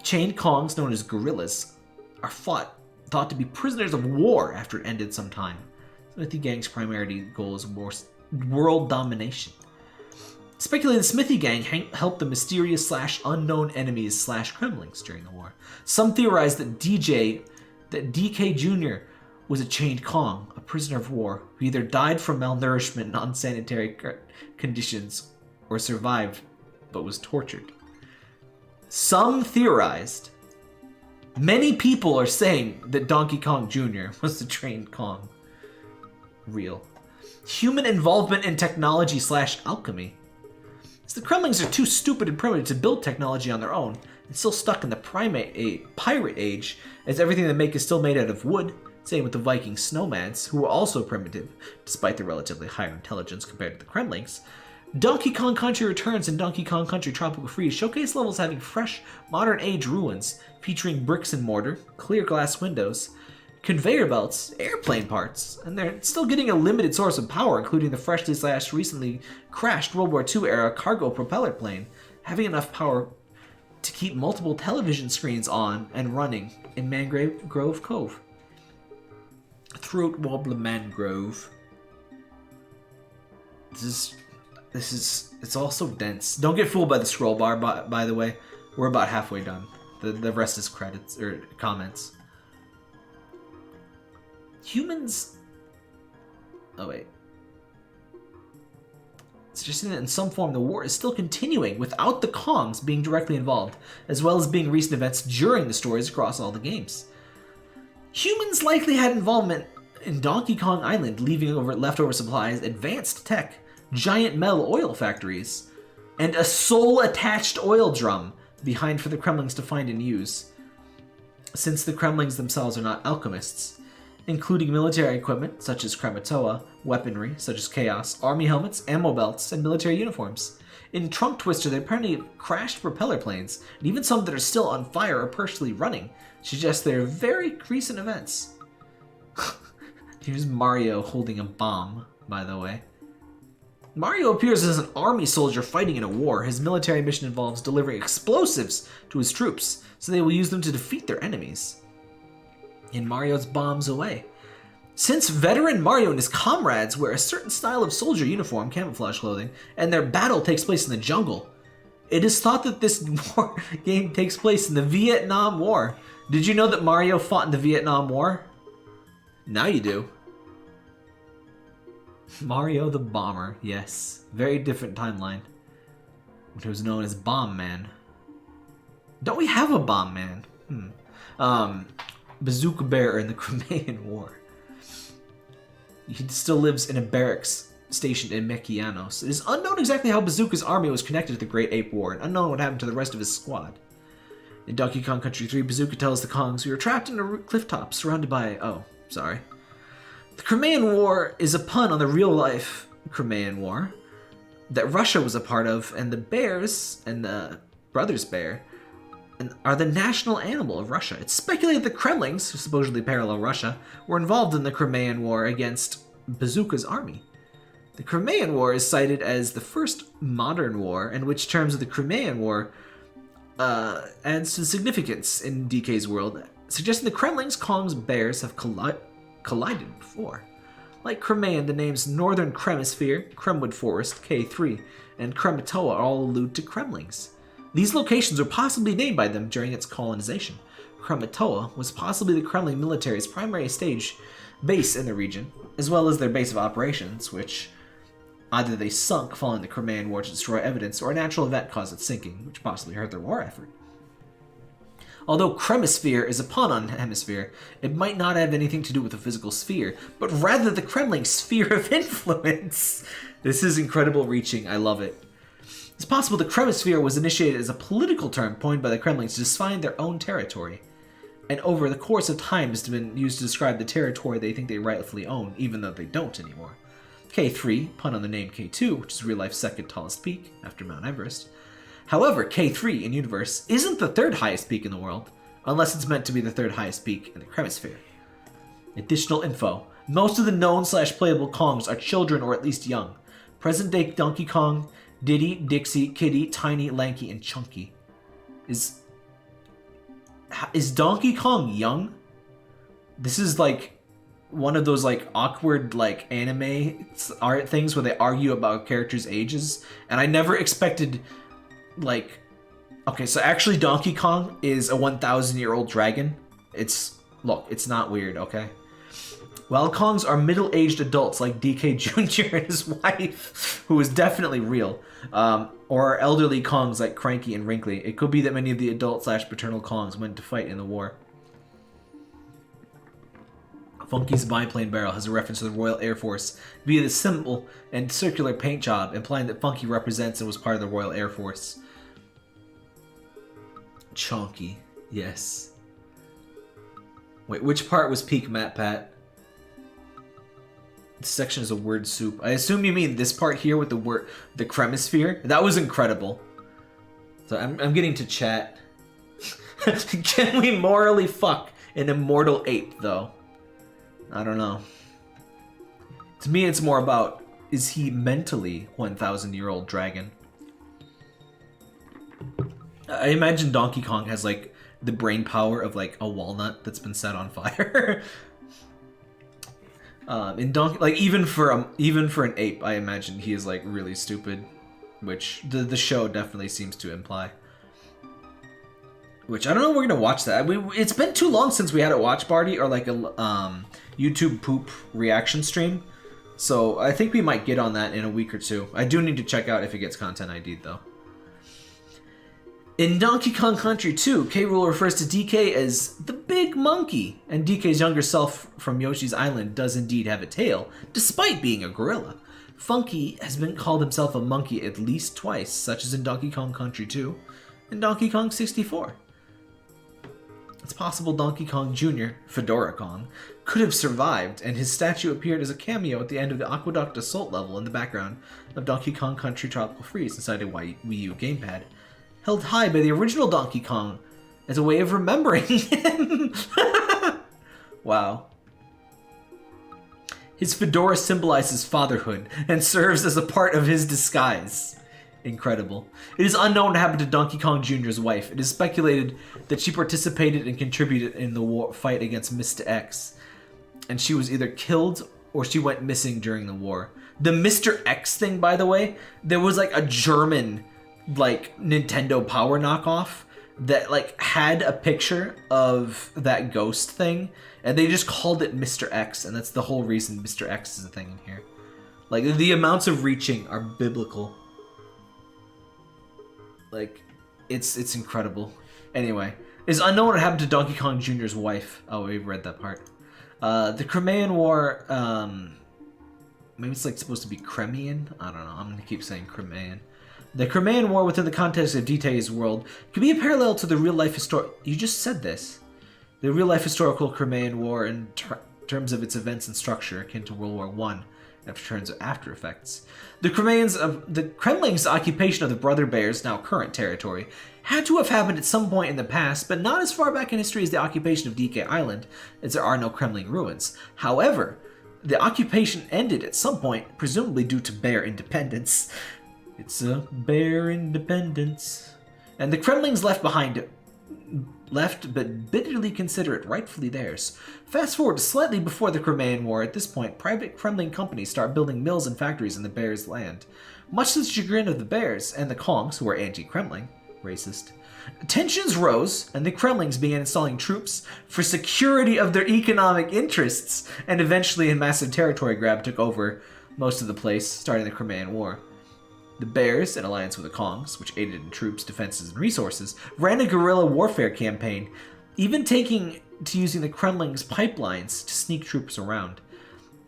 Chained Kongs, known as gorillas, are thought to be prisoners of war after it ended some time. Smithy Gang's primary goal is world domination. Speculated the Smithy Gang helped the mysterious / unknown enemies / Kremlings during the war. Some theorize that DK Jr. was a chained Kong, a prisoner of war, who either died from malnourishment and unsanitary conditions or survived but was tortured. Some theorized. Many people are saying that Donkey Kong Jr. was the trained Kong. Real. Human involvement in technology / alchemy. As the Kremlings are too stupid and primitive to build technology on their own, and still stuck in the pirate age, as everything they make is still made out of wood, same with the Viking snowmads, who are also primitive, despite their relatively higher intelligence compared to the Kremlings. Donkey Kong Country Returns and Donkey Kong Country Tropical Freeze showcase levels having fresh, modern-age ruins, featuring bricks and mortar, clear glass windows, conveyor belts, airplane parts, and they're still getting a limited source of power, including the freshly / recently crashed World War II era cargo propeller plane, having enough power to keep multiple television screens on and running in Mangrove Cove. Throat Wobbler Mangrove. This is, it's all so dense. Don't get fooled by the scroll bar, by the way. We're about halfway done. The rest is credits, or comments. Humans... Oh, wait. It's just in some form the war is still continuing without the Kongs being directly involved, as well as being recent events during the stories across all the games. Humans likely had involvement in Donkey Kong Island, leaving leftover supplies, advanced tech, giant metal oil factories, and a soul-attached oil drum behind for the Kremlings to find and use, since the Kremlings themselves are not alchemists, including military equipment such as Krematoa, weaponry such as Chaos, army helmets, ammo belts, and military uniforms. In Trunk Twister, they apparently have crashed propeller planes, and even some that are still on fire or partially running, suggest they're very recent events. Here's Mario holding a bomb, by the way. Mario appears as an army soldier fighting in a war. His military mission involves delivering explosives to his troops, so they will use them to defeat their enemies. And Mario's bombs away. Since veteran Mario and his comrades wear a certain style of soldier uniform, camouflage clothing, and their battle takes place in the jungle, it is thought that this game takes place in the Vietnam War. Did you know that Mario fought in the Vietnam War? Now you do. Mario the Bomber, yes. Very different timeline. Which was known as Bomb Man. Don't we have a Bomb Man? Bazooka Bear in the Crimean War. He still lives in a barracks stationed in Mequianos. It is unknown exactly how Bazooka's army was connected to the Great Ape War, and unknown what happened to the rest of his squad. In Donkey Kong Country 3, Bazooka tells the Kongs, "We were trapped in a cliff top, surrounded by..." Oh, sorry. The Crimean War is a pun on the real-life Crimean War that Russia was a part of, and the bears, and the brothers bear, are the national animal of Russia. It's speculated that Kremlings, who supposedly parallel Russia, were involved in the Crimean War against Bazooka's army. The Crimean War is cited as the first modern war, in which terms of the Crimean War adds to significance in DK's world, suggesting the Kremlings, Kongs, bears have collided before. Like Crimean, the names Northern Kremisphere, Kremwood Forest, K3, and Krematoa all allude to Kremlings. These locations were possibly named by them during its colonization. Krematoa was possibly the Kremlin military's primary base in the region, as well as their base of operations, which either they sunk following the Crimean War to destroy evidence, or a natural event caused its sinking, which possibly hurt their war effort. Although Kremisphere is a pun on hemisphere, it might not have anything to do with the physical sphere, but rather the Kremlin sphere of influence. This is incredible reaching, I love it. It's possible the Kremisphere was initiated as a political term coined by the Kremlings to define their own territory, and over the course of time has been used to describe the territory they think they rightfully own, even though they don't anymore. K3, pun on the name K2, which is real-life's second tallest peak, after Mount Everest. However, K3 in universe isn't the third highest peak in the world, unless it's meant to be the third highest peak in the Kremisphere. Additional info. Most of the known/playable Kongs are children or at least young. Present-day Donkey Kong, Diddy, Dixie, Kitty, Tiny, Lanky, and Chunky. Is Donkey Kong young? This is like one of those like awkward like anime art things where they argue about characters' ages, and I never expected like, okay, so actually Donkey Kong is a 1,000-year-old dragon. Look, it's not weird, okay? While Kongs are middle-aged adults like DK Jr. and his wife, who is definitely real, or elderly Kongs like Cranky and Wrinkly, it could be that many of the adult/paternal Kongs went to fight in the war. Funky's biplane barrel has a reference to the Royal Air Force via the symbol and circular paint job, implying that Funky represents and was part of the Royal Air Force. Chunky, yes. Wait, which part was peak, Matt Pat? This section is a word soup. I assume you mean this part here with the Kremisphere? That was incredible. So I'm getting to chat. Can we morally fuck an immortal ape, though? I don't know. To me, it's more about, is he mentally 1,000-year-old dragon? I imagine Donkey Kong has, like, the brain power of, like, a walnut that's been set on fire. In Donkey, like, even for an ape, I imagine he is, like, really stupid, which the show definitely seems to imply. Which, I don't know if we're gonna watch that. It's been too long since we had a watch party or, like, a, YouTube poop reaction stream, so I think we might get on that in a week or two. I do need to check out if it gets content ID'd though. In Donkey Kong Country 2, K. Rool refers to DK as the Big Monkey, and DK's younger self from Yoshi's Island does indeed have a tail, despite being a gorilla. Funky has been called himself a monkey at least twice, such as in Donkey Kong Country 2 and Donkey Kong 64. It's possible Donkey Kong Jr., Fedora Kong, could have survived, and his statue appeared as a cameo at the end of the Aqueduct Assault level in the background of Donkey Kong Country Tropical Freeze inside a Wii U gamepad, held high by the original Donkey Kong as a way of remembering him. Wow. His fedora symbolizes fatherhood and serves as a part of his disguise. Incredible. It is unknown what happened to Donkey Kong Jr.'s wife. It is speculated that she participated and contributed in the fight against Mr. X, and she was either killed or she went missing during the war. The Mr. X thing, by the way, there was like a German, like, Nintendo Power knockoff that, like, had a picture of that ghost thing, and they just called it Mr. X, and that's the whole reason Mr. X is a thing in here. Like, the amounts of reaching are biblical. Like, it's incredible. Anyway, it's unknown what happened to Donkey Kong Jr.'s wife. Oh, we've read that part. The Crimean War, maybe it's like supposed to be Crimean? I don't know, I'm gonna keep saying Crimean. The Crimean War within the context of DK's world could be a parallel to the real-life You just said this. The real-life historical Crimean War in terms of its events and structure, akin to World War I, after turns of after effects. The Kremling's occupation of the Brother Bears' now current territory had to have happened at some point in the past, but not as far back in history as the occupation of DK Island, as there are no Kremling ruins. However, the occupation ended at some point, presumably due to bear independence. It's a bear independence. And the Kremlings left but bitterly consider it rightfully theirs. Fast forward to slightly before the Crimean War. At this point, private Kremling companies start building mills and factories in the Bears' land. Much to the chagrin of the Bears and the Kongs, who are anti-Kremling, racist. Tensions rose, and the Kremlings began installing troops for security of their economic interests, and eventually a massive territory grab took over most of the place, starting the Crimean War. The Bears, in alliance with the Kongs, which aided in troops, defenses, and resources, ran a guerrilla warfare campaign, even taking to using the Kremling's pipelines to sneak troops around.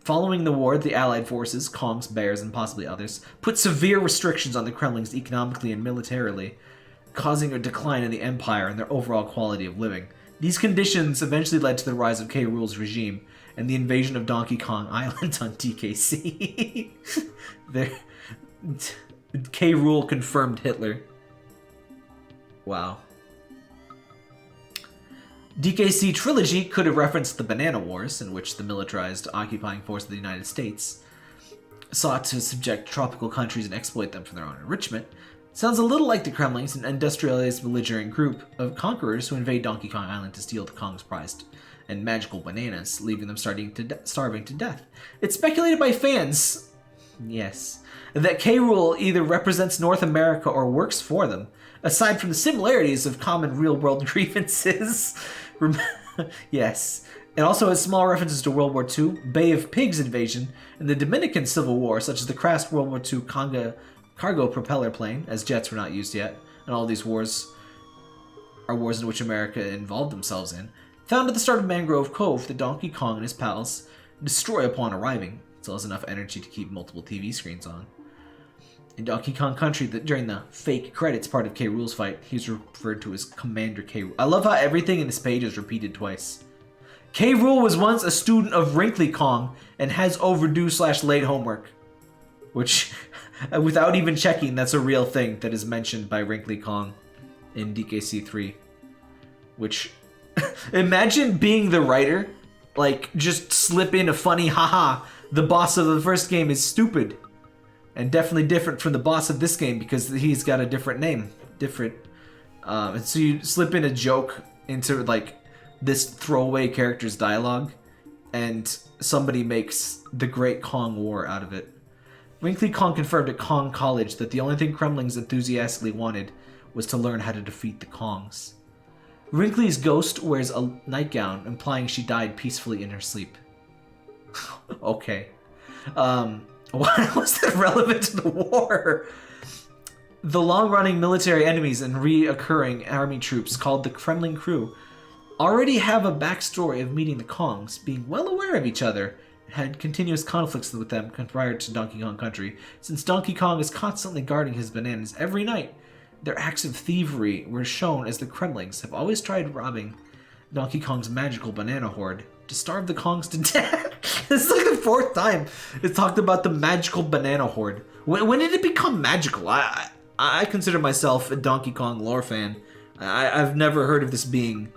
Following the war, the Allied forces, Kongs, Bears, and possibly others, put severe restrictions on the Kremlings economically and militarily, causing a decline in the empire and their overall quality of living. These conditions eventually led to the rise of K. Rool's regime and the invasion of Donkey Kong Island on DKC. K. Rool confirmed Hitler. Wow. DKC Trilogy could have referenced the Banana Wars, in which the militarized occupying force of the United States sought to subject tropical countries and exploit them for their own enrichment. Sounds a little like the Kremlings, an industrialized belligerent group of conquerors who invade Donkey Kong Island to steal the Kong's prized and magical bananas, leaving them starving to death. It's speculated by fans, yes, that K. Rool either represents North America or works for them, aside from the similarities of common real-world grievances. Yes. It also has small references to World War II, Bay of Pigs invasion, and the Dominican Civil War, such as the crashed World War II cargo propeller plane, as jets were not used yet, and all these wars are wars in which America involved themselves in. Found at the start of Mangrove Cove, the Donkey Kong and his pals destroy upon arriving, still has enough energy to keep multiple TV screens on. In Donkey Kong Country, during the fake credits part of K. Rool's fight, he's referred to as Commander K. Rool. I love how everything in this page is repeated twice. K. Rool was once a student of Wrinkly Kong and has overdue/late homework. Which, without even checking, that's a real thing that is mentioned by Wrinkly Kong in DKC 3. Which, imagine being the writer, like, just slip in a funny, haha, the boss of the first game is stupid. And definitely different from the boss of this game because he's got a different name. And so you slip in a joke into, like, this throwaway character's dialogue, and somebody makes the Great Kong War out of it. Wrinkly Kong confirmed at Kong College that the only thing Kremlings enthusiastically wanted was to learn how to defeat the Kongs. Wrinkly's ghost wears a nightgown, implying she died peacefully in her sleep. Okay. Why was that relevant to the war? The long-running military enemies and reoccurring army troops called the Kremling Crew already have a backstory of meeting the Kongs, being well aware of each other, and had continuous conflicts with them prior to Donkey Kong Country. Since Donkey Kong is constantly guarding his bananas every night, their acts of thievery were shown as the Kremlings have always tried robbing Donkey Kong's magical banana hoard to starve the Kongs to death. This is like the fourth time it's talked about the magical banana hoard. When did it become magical? I consider myself a Donkey Kong lore fan. I've never heard of this being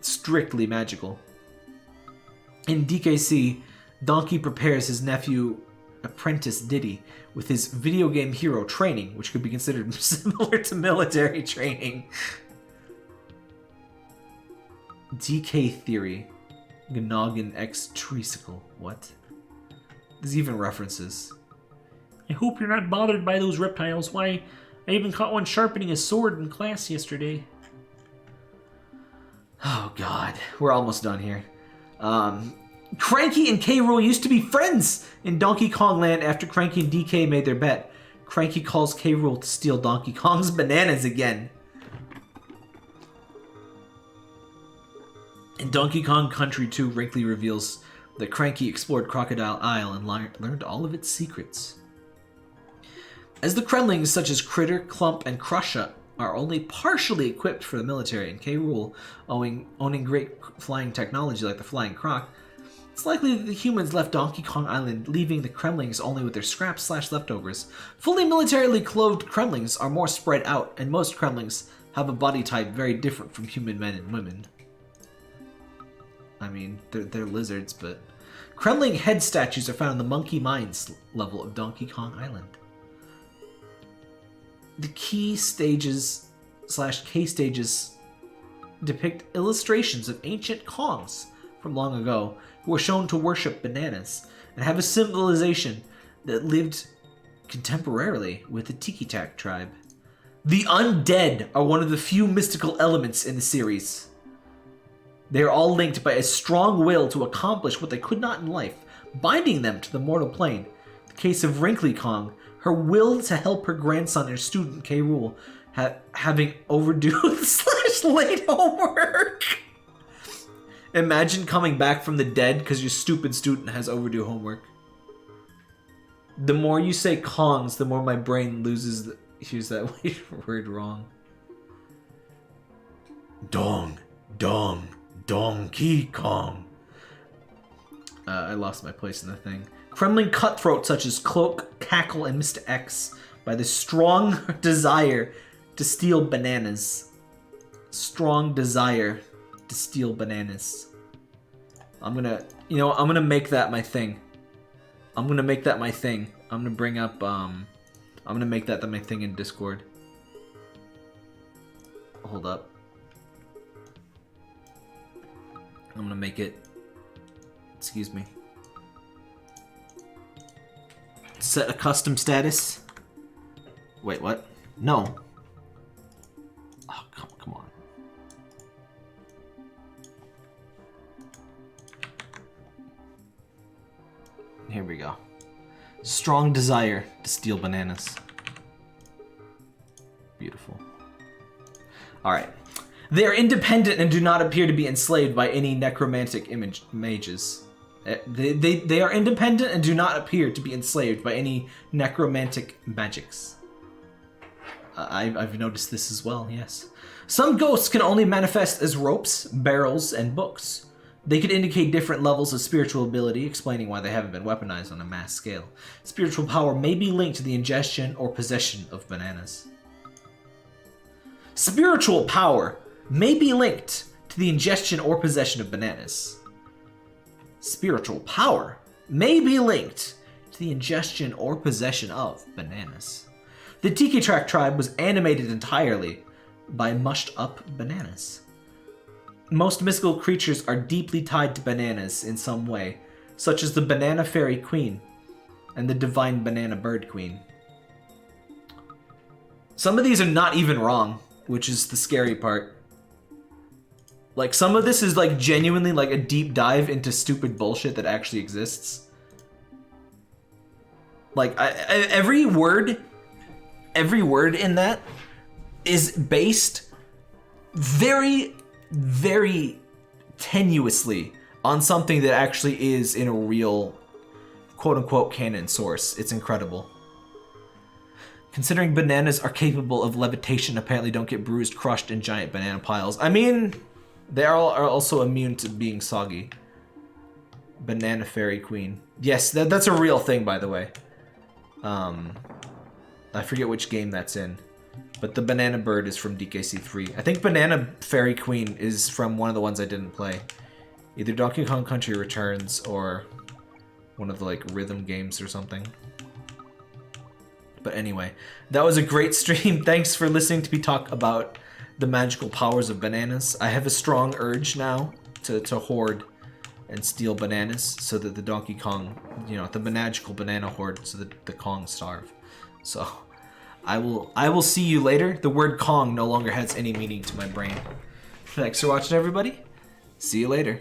strictly magical. In DKC, Donkey prepares his nephew apprentice Diddy with his video game hero training, which could be considered similar to military training. DK Theory. Gnoggin X Tricycle. What? There's even references. I hope you're not bothered by those reptiles. Why, I even caught one sharpening a sword in class yesterday. Oh god, we're almost done here. Cranky and K. Rool used to be friends in Donkey Kong Land after Cranky and DK made their bet. Cranky calls K. Rool to steal Donkey Kong's bananas again. In Donkey Kong Country 2, Wrinkly reveals that Cranky explored Crocodile Isle and learned all of its secrets. As the Kremlings such as Critter, Clump, and Crusha are only partially equipped for the military, and K. Rool owning great flying technology like the Flying Croc, it's likely that the humans left Donkey Kong Island, leaving the Kremlings only with their scraps/leftovers. Fully militarily clothed Kremlings are more spread out, and most Kremlings have a body type very different from human men and women. I mean, they're lizards, but... Kremling head statues are found in the Monkey Mines level of Donkey Kong Island. The key stages/K stages depict illustrations of ancient Kongs from long ago who were shown to worship bananas and have a civilization that lived contemporarily with the Tiki-Tak tribe. The undead are one of the few mystical elements in the series. They are all linked by a strong will to accomplish what they could not in life, binding them to the mortal plane. The case of Wrinkly Kong, her will to help her grandson and student K. Rool having overdue / late homework. Imagine coming back from the dead because your stupid student has overdue homework. The more you say Kongs, the more my brain loses the... Here's that word wrong. Donkey Kong. I lost my place in the thing. Kremling cutthroats such as Cloak, Cackle, and Mr. X by the strong desire to steal bananas. Strong desire to steal bananas. I'm gonna make that my thing. I'm gonna make that my thing. I'm gonna bring up, I'm gonna make that my thing in Discord. Hold up. I'm gonna make it, excuse me. Set a custom status. Wait, what? No. Oh, come on. Here we go. Strong desire to steal bananas. Beautiful. Alright. They are independent and do not appear to be enslaved by any necromantic mages. They are independent and do not appear to be enslaved by any necromantic magics. I've noticed this as well, yes. Some ghosts can only manifest as ropes, barrels, and books. They could indicate different levels of spiritual ability, explaining why they haven't been weaponized on a mass scale. Spiritual power may be linked to the ingestion or possession of bananas. Spiritual power may be linked to the ingestion or possession of bananas. Spiritual power may be linked to the ingestion or possession of bananas. The Tiki-Tak tribe was animated entirely by mushed up bananas. Most mystical creatures are deeply tied to bananas in some way, such as the Banana Fairy Queen and the Divine Banana Bird Queen. Some of these are not even wrong, which is the scary part. Like, some of this is like genuinely like a deep dive into stupid bullshit that actually exists. Like, every word in that is based very, very tenuously on something that actually is in a real quote-unquote canon source. It's incredible. Considering bananas are capable of levitation, apparently don't get bruised, crushed in giant banana piles. I mean, they are also immune to being soggy. Banana Fairy Queen. Yes, that's a real thing, by the way. I forget which game that's in. But the Banana Bird is from DKC3. I think Banana Fairy Queen is from one of the ones I didn't play. Either Donkey Kong Country Returns or one of the like rhythm games or something. But anyway, that was a great stream. Thanks for listening to me talk about the magical powers of bananas. I have a strong urge now to hoard and steal bananas so that the Donkey Kong, you know, the magical banana hoard so that the Kong starve. So I will see you later. The word Kong no longer has any meaning to my brain. Thanks for watching, everybody. See you later.